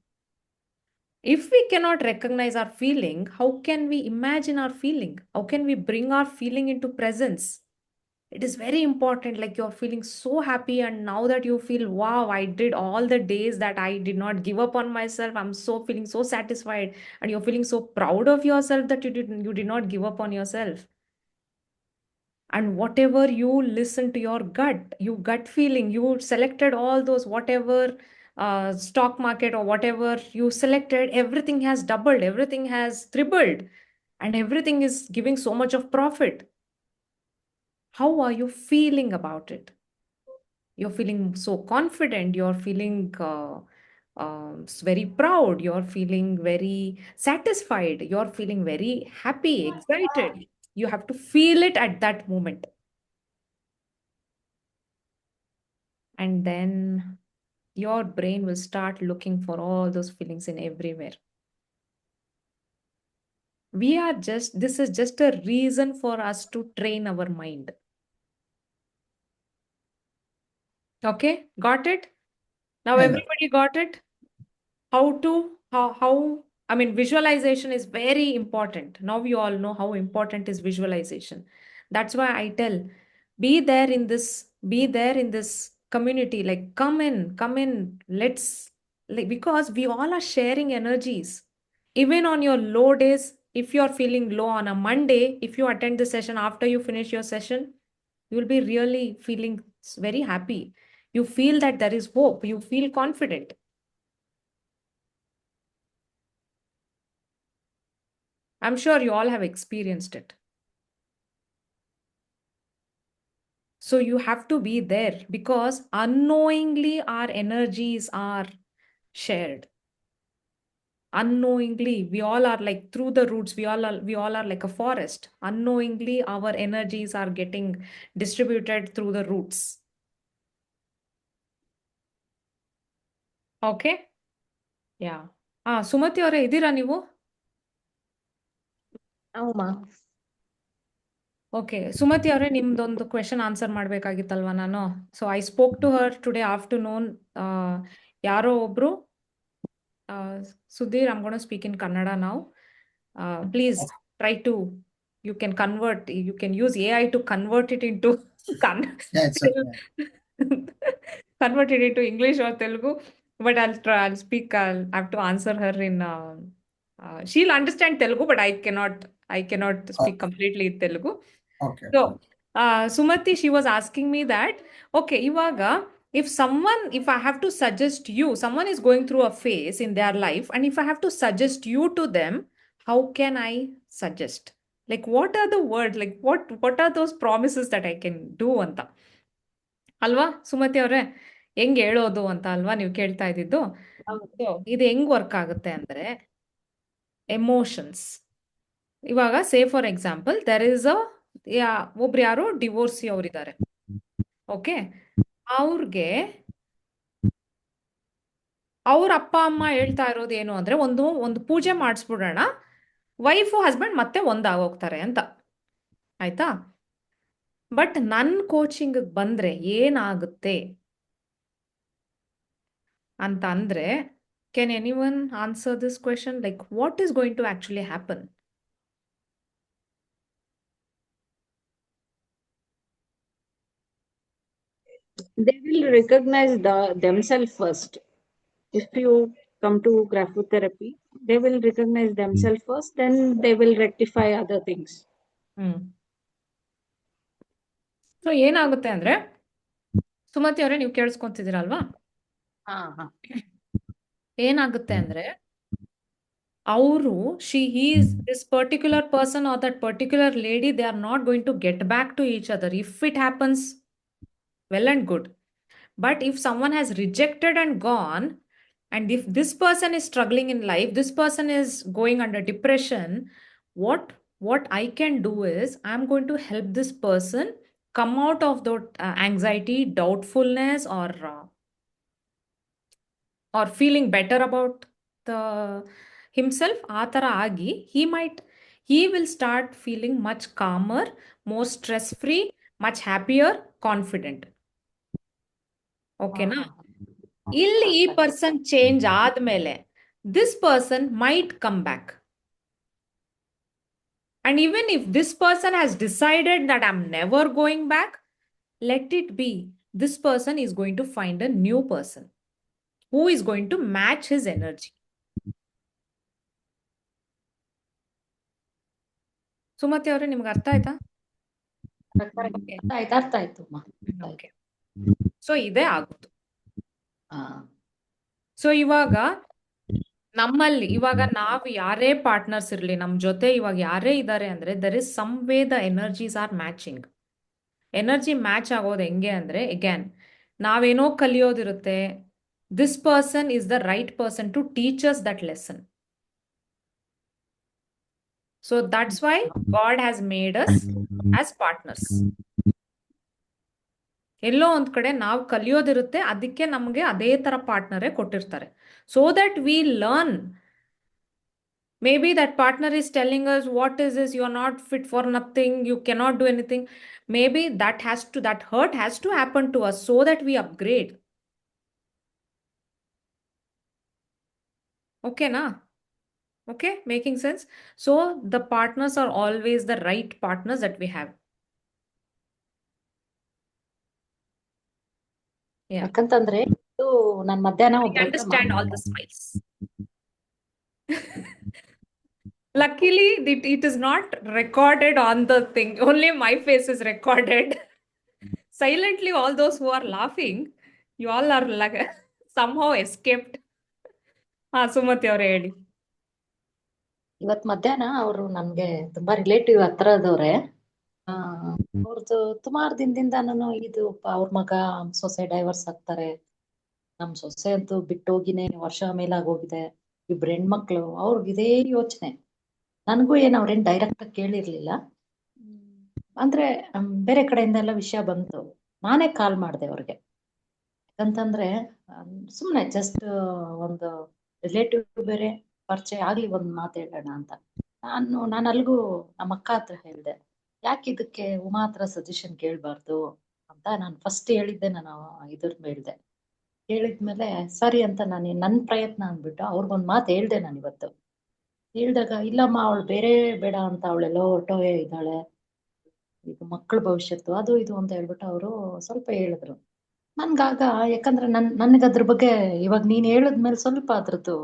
If we cannot recognize our feeling, how can we imagine our feeling? How can we bring our feeling into presence? It is very important. Like you're feeling so happy, and now that you feel, wow, I did all the days that I did not give up on myself. I'm so feeling so satisfied, and you're feeling so proud of yourself that you did not give up on yourself. And whatever you listen to your gut feeling, you selected all those whatever stock market or whatever you selected, everything has doubled, everything has tripled, and everything is giving so much of profit. How are you feeling about it? You're feeling so confident, you're feeling very proud, you're feeling very satisfied, you're feeling very happy, excited. You have to feel it at that moment. And then your brain will start looking for all those feelings in everywhere. This is just a reason for us to train our mind. Okay, got it? Now I got it. everybody got it? How I mean, visualization is very important. Now we all know how important is visualization. That's why I tell, be there in this community, like come in, let's, like, because we all are sharing energies. Even on your low days, if you're feeling low on a Monday, if you attend the session after you finish your session, you will be really feeling very happy. You feel that there is hope, you feel confident. I'm sure you all have experienced it. So you have to be there because unknowingly our energies are shared. Unknowingly, we all are like through the roots, we all are like a forest. Unknowingly, our energies are getting distributed through the roots. Okay yeah Sumathi ಅವರೇ ಇದ್ದೀರಾ ನೀವು? ಹೌಮಾ. Okay Sumathi ಅವರೇ, ನಿಮ್ದೊಂದು question answer ಮಾಡಬೇಕಾಗಿತ್ತಲ್ವಾ ನಾನು. So I spoke to her today afternoon. ಯಾರೋ ಒಬ್ರು Sudhir, I'm going to speak in Kannada now. Please try to, you can use AI to convert it into Yeah, it's okay. convert it into English or Telugu. But I'll speak. I'll have to answer her in. She'll understand Telugu, but I cannot speak completely in Telugu. Okay. So, Sumati, she was asking me that, okay, Ivaga, if I have to suggest you, someone is going through a phase in their life, and if I have to suggest you to them, how can I suggest? Like, what are the words? Like, what are those promises that I can do ಅಂತ ಅಲ್ವಾ ಸುಮತಿ ಅವರೇ? ಹೆಂಗ್ ಹೇಳೋದು ಅಂತ ಅಲ್ವಾ ನೀವು ಕೇಳ್ತಾ ಇದ್ದಿದ್ದು? So, ಇದು ಹೆಂಗ್ ವರ್ಕ್ ಆಗುತ್ತೆ ಅಂದ್ರೆ, ಎಮೋಷನ್ಸ್. ಇವಾಗ say for example there is ಒಬ್ರು ಯಾರೋ ಡಿವೋರ್ಸಿ ಅವರಿದ್ದಾರೆ. ಓಕೆ, ಅವ್ರಿಗೆ ಅವ್ರ ಅಪ್ಪ ಅಮ್ಮ ಹೇಳ್ತಾ ಇರೋದು ಏನು ಅಂದ್ರೆ, ಒಂದು ಪೂಜೆ ಮಾಡಿಸ್ಬಿಡೋಣ, ವೈಫು ಹಸ್ಬೆಂಡ್ ಮತ್ತೆ ಒಂದಾಗೋಗ್ತಾರೆ ಅಂತ. ಆಯ್ತಾ? ಬಟ್ ನನ್ನ ಕೋಚಿಂಗ್ ಬಂದ್ರೆ ಏನಾಗುತ್ತೆ ಅಂತ ಅಂದ್ರೆ, can anyone answer this question? Like, what is going to actually happen? They will recognize themselves first. If you come to graphotherapy, they will recognize themselves first, then they will rectify other things. So ಏನಾಗುತ್ತೆ ಅಂದ್ರೆ, ಸುಮತಿ ಅವರೇ ನೀವು ಕೇಳಿಸ್ಕೊಂತಿದ್ದೀರಲ್ವಾ? ಏನಾಗುತ್ತೆ ಅಂದ್ರೆ, ಅವರು this particular person or that particular lady, they are not going to get back to each other. If it happens, well and good. But if someone has rejected and gone, and if this person is struggling in life, this person is going under depression, what I can do is, I'm going to help this person come out of that anxiety, doubtfulness, or feeling better about himself. ಆ ಥರ ಆಗಿ he will start feeling much calmer, more stress free, much happier, confident. ಓಕೆನಾ? ಇಲ್ಲಿ ಈ person change ಆದ್ಮೇಲೆ this person might come back. And even if this person has decided that I'm never going back, let it be. This person is going to find a new person who is going to match his energy. Sumathi ಅವರೇ, ನಿಮ್ಗೆ ಅರ್ಥ ಆಯ್ತಾ? ಅರ್ಥ ಆಯ್ತು. Okay, so ಇದೇ ಆಗುತ್ತು. So ಇವಾಗ ನಮ್ಮಲ್ಲಿ, ಇವಾಗ ನಾವು ಯಾರೇ ಪಾರ್ಟ್ನರ್ಸ್ ಇರಲಿ ನಮ್ಮ ಜೊತೆ, ಇವಾಗ ಯಾರೇ ಇದ್ದಾರೆ ಅಂದ್ರೆ, there is some way the energies are matching. Energy match ಆಗೋದು ಹೆಂಗೆ ಅಂದ್ರೆ, ಅಗೇನ್ ನಾವೇನೋ ಕಲಿಯೋದಿರುತ್ತೆ. This person is the right person to teach us that lesson. So that's why God has made us as partners. ಎಲ್ಲೋ ಒಂದ್ ಕಡೆ ನಾವು ಕಲಿಯೋದಿರುತ್ತೆ, ಅದಕ್ಕೆ ನಮಗೆ ಅದೇ ತರ ಪಾರ್ಟ್ನರೇ ಕೊಟ್ಟಿರ್ತಾರೆ. So that we learn. Maybe that partner is telling us, what is this? You are not fit for nothing. You cannot do anything. Maybe that hurt has to happen to us so that we upgrade. Okay, na? Okay, making sense? So the partners are always the right partners that we have. Yeah. ಯಾಕಂತಂದ್ರೆ ಇದು ನಾನು ಮಧ್ಯಾಹ್ನ I understand all the smiles. Luckily, it is not recorded on the thing. Only my face is recorded. Silently, all those who are laughing, you all are like somehow escaped. Sumathi ಅವರೇ ಹೇಳಿ. ಇವತ್ ಮಧ್ಯಾಹ್ನ ಅವರು ನನ್ಗೆ ತುಂಬಾ ರಿಲೇಟಿವ್ ಹತ್ರದವ್ರೆ. ಅವ್ರದ್ದು ಸುಮಾರು ದಿನದಿಂದ ನಾನು ಇದು ಅವ್ರ ಮಗ ಸೊಸೆ ಡೈವರ್ಸ್ ಆಗ್ತಾರೆ, ನಮ್ ಸೊಸೆ ಅಂತೂ ಬಿಟ್ಟೋಗಿನೇ ವರ್ಷ ಮೇಲಾಗೋಗಿದೆ, ಇಬ್ರು ಹೆಣ್ಮಕ್ಳು, ಅವ್ರಿಗೆ ಇದೇ ಯೋಚನೆ. ನನಗೂ ಅವ್ರೇನ್ ಡೈರೆಕ್ಟ್ ಆಗಿ ಕೇಳಿರ್ಲಿಲ್ಲ, ಅಂದ್ರೆ ಬೇರೆ ಕಡೆಯಿಂದ ಎಲ್ಲ ವಿಷಯ ಬಂತು. ನಾನೇ ಕಾಲ್ ಮಾಡ್ದೆ ಅವ್ರಿಗೆ. ಯಾಕಂತಂದ್ರೆ ಸುಮ್ಮನೆ ಜಸ್ಟ್ ಒಂದು ರಿಲೇಟಿವ್ ಬೇರೆ ಪರಿಚಯ ಆಗ್ಲಿ ಒಂದ್ ಮಾತು ಹೇಳೋಣ ಅಂತ ನಾನು ಅಲ್ಗೂ ನಮ್ಮ ಅಕ್ಕ ಹತ್ರ ಹೇಳ್ದೆ, ಯಾಕೆ ಇದಕ್ಕೆ ಉಮಾ ಹತ್ರ ಸಜೆಷನ್ ಕೇಳ್ಬಾರ್ದು ಅಂತ ನಾನು ಫಸ್ಟ್ ಹೇಳಿದ್ದೆ. ನಾನು ಇದ್ರ ಹೇಳ್ದೆ, ಹೇಳಿದ್ಮೇಲೆ ಸರಿ ಅಂತ ನಾನು ನನ್ನ ಪ್ರಯತ್ನ ಅಂದ್ಬಿಟ್ಟು ಅವ್ರಿಗೊಂದ್ ಮಾತು ಹೇಳ್ದೆ. ನಾನು ಇವತ್ತು ಹೇಳ್ದಾಗ, ಇಲ್ಲಮ್ಮ ಅವಳು ಬೇರೆ ಬೇಡ ಅಂತ, ಅವಳೆಲ್ಲೋ ಹೊರಟೋಗೇ ಇದ್ದಾಳೆ, ಈಗ ಮಕ್ಕಳ ಭವಿಷ್ಯತ್ತು ಅದು ಇದು ಅಂತ ಹೇಳ್ಬಿಟ್ಟು ಅವರು ಸ್ವಲ್ಪ ಹೇಳಿದ್ರು. ನನ್ಗಾಗ, ಯಾಕಂದ್ರೆ ನನ್ಗೆ ಅದ್ರ ಬಗ್ಗೆ ಇವಾಗ ನೀನ್ ಹೇಳಿದ್ಮೇಲೆ ಸ್ವಲ್ಪ ಅದ್ರದ್ದು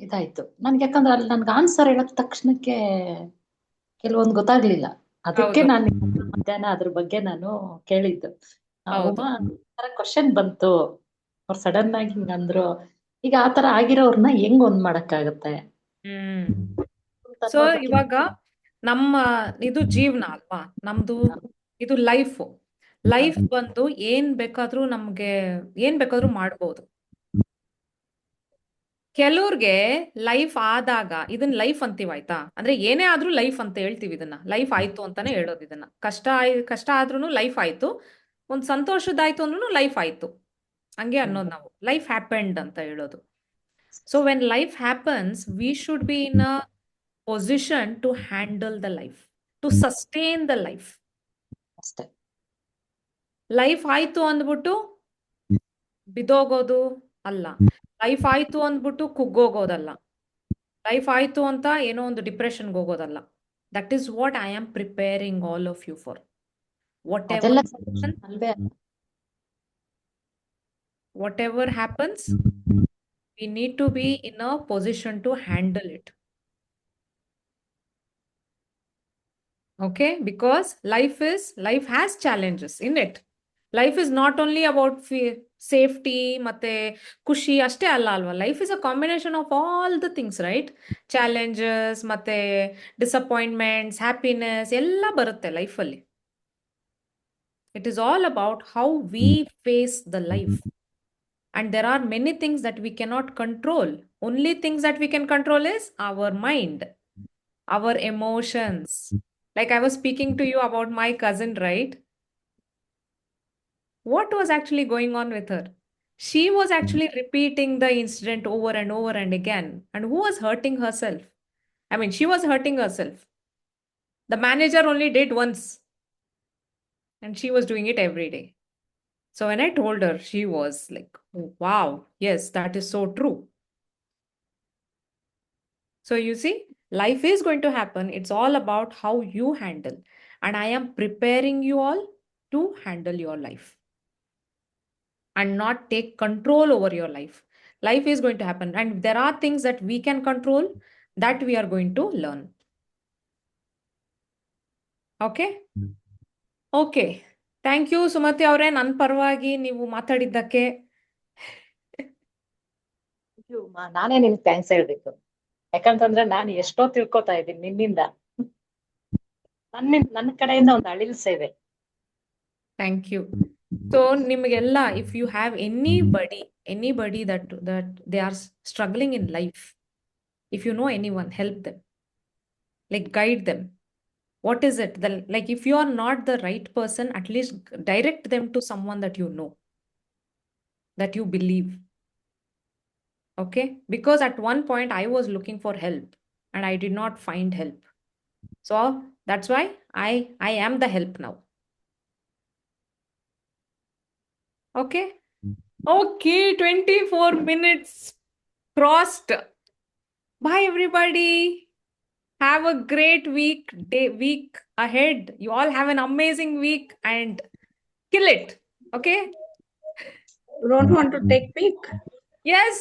ಇದಾಯ್ತು ನನ್ಗೆ. ಯಾಕಂದ್ರೆ ಅಲ್ಲಿ ನನ್ಗೆ ಆನ್ಸರ್ ಹೇಳಕ್ ತಕ್ಷಣಕ್ಕೆ ಕೆಲವೊಂದು ಗೊತ್ತಾಗ್ಲಿಲ್ಲ. ಅದಕ್ಕೆ ಹೌದು ನಾನು ಮಧ್ಯಾಹ್ನ ಅದ್ರ ಬಗ್ಗೆ ನಾನು ಕೇಳಿದ್ದು. ಹೌದು ಉಮಾ ತರ ಕ್ವಶನ್ ಬಂತು, ಅವ್ರು ಸಡನ್ ಆಗಿ ಹಿಂಗಂದ್ರು. ಈಗ ಆತರ ಆಗಿರೋರ್ನ ಹೆಂಗ್ ಒಂದ್ ಮಾಡಕ್ಕಾಗತ್ತೆ ಹ್ಮ್ ಅಂತ ಸೊ ಅನ್ನೋದಕ್ಕೆ ಇವಾಗ ನಮ್ಮ ಇದು ಜೀವನ ಅಲ್ವಾ ನಮ್ದು, ಇದು ಲೈಫ್ ಬಂದು ಏನ್ ಬೇಕಾದ್ರೂ ಮಾಡ್ಬೋದು. ಕೆಲವ್ರಿಗೆ ಲೈಫ್ ಆದಾಗ ಇದನ್ನ ಲೈಫ್ ಅಂತೀವಿ ಆಯ್ತಾ, ಅಂದ್ರೆ ಏನೇ ಆದ್ರೂ ಲೈಫ್ ಅಂತ ಹೇಳ್ತೀವಿ, ಇದನ್ನ ಲೈಫ್ ಆಯ್ತು ಅಂತಾನೆ ಹೇಳೋದು. ಇದನ್ನ ಕಷ್ಟ ಆದ್ರೂ ಲೈಫ್ ಆಯ್ತು, ಒಂದ್ ಸಂತೋಷದಾಯ್ತು ಅಂದ್ರೂ ಲೈಫ್ ಆಯ್ತು, ಹಂಗೆ ಅನ್ನೋದು ನಾವು ಲೈಫ್ ಹ್ಯಾಪೆಂಡ್ ಅಂತ ಹೇಳೋದು. So when life happens we should be in a position to handle the life, to sustain the life. ಅಷ್ಟೇ. ಲೈಫ್ ಆಯ್ತು ಅಂದ್ಬಿಟ್ಟು ಬಿದೋಗೋದು ಅಲ್ಲ, ಲೈಫ್ ಆಯ್ತು ಅಂದ್ಬಿಟ್ಟು ಕುಗ್ಗೋಗೋದಲ್ಲ, ಲೈಫ್ ಆಯ್ತು ಅಂತ ಏನೋ ಒಂದು ಡಿಪ್ರೆಷನ್ಗೆ ಹೋಗೋದಲ್ಲ. That is what I am preparing all of you for. ಅದೆಲ್ಲ ಸಜೆಷನ್ ಅಲ್ವೇ ಅಲ್ಲ. whatever happens, we need to be in a position to handle it. Okay, because life has challenges in it. Life is not only about safety ಮತ್ತೆ ಖುಷಿ ಅಷ್ಟೇ ಅಲ್ವಾ. Life is a combination of all the things, right? Challenges ಮತ್ತೆ disappointments, happiness ಎಲ್ಲ ಬರುತ್ತೆ ಲೈಫಲ್ಲಿ. It is all about how we face the life. And there are many things that we cannot control. Only things that we can control is our mind, our emotions. Like I was speaking to you about my cousin, right? What was actually going on with her? She was actually repeating the incident over and over and again. And who was hurting herself? I mean, she was hurting herself. The manager only did once, and she was doing it every day. So when I told her, she was like, wow, yes, that is so true. So you see, life is going to happen. It's all about how you handle. And I am preparing you all to handle your life and not take control over your life. Life is going to happen. And there are things that we can control that we are going to learn. Okay? Okay. Thank you, Sumathi ಅವರೇ, ನನ್ನ ಪರವಾಗಿ ನೀವು ಮಾತಾಡಿದ್ದಕ್ಕೆ. ನಾನೇ ನಿಮ್ಗೆ thanks ಹೇಳ್ಬೇಕು. ಯಾಕಂತಂದ್ರೆ ನಾನು ಎಷ್ಟೋ ತಿಳ್ಕೊತಾ ಇದ್ದೀನಿ ನಿನ್ನಿಂದ. ನನ್ನ ಕಡೆಯಿಂದ ಒಂದು ಅಳಿಲ್ ಸೇವೆ. Thank you. So ನಿಮಗೆಲ್ಲ, if you have anybody that they are struggling in life, if you know anyone, help them, like guide them. What is it? Like if you are not the right person, at least direct them to someone that you know, that you believe. Okay? Because at one point I was looking for help and I did not find help. So that's why I am the help now. Okay? Okay, 24 minutes crossed. Bye everybody. Have a great week ahead. You all have an amazing week and kill it. Okay? You don't want to take peek? Yes.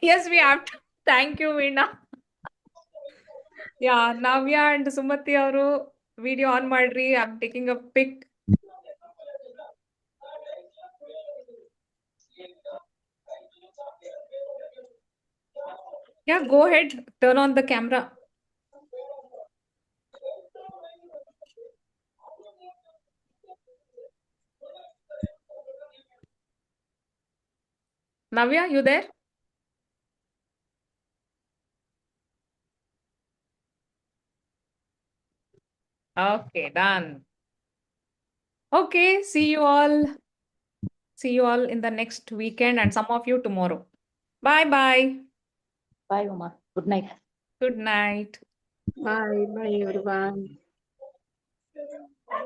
Yes, we have to. Thank you, Veena. Yeah, Navya and Sumati avaru video on ಮಾಡ್ರಿ. I'm taking a pic. Yeah, go ahead. Turn on the camera. Navya, you there? Okay, done. Okay, see you all. See you all in the next weekend and some of you tomorrow. Bye bye. Bye, Uma. Good night. Good night. Bye, bye everyone.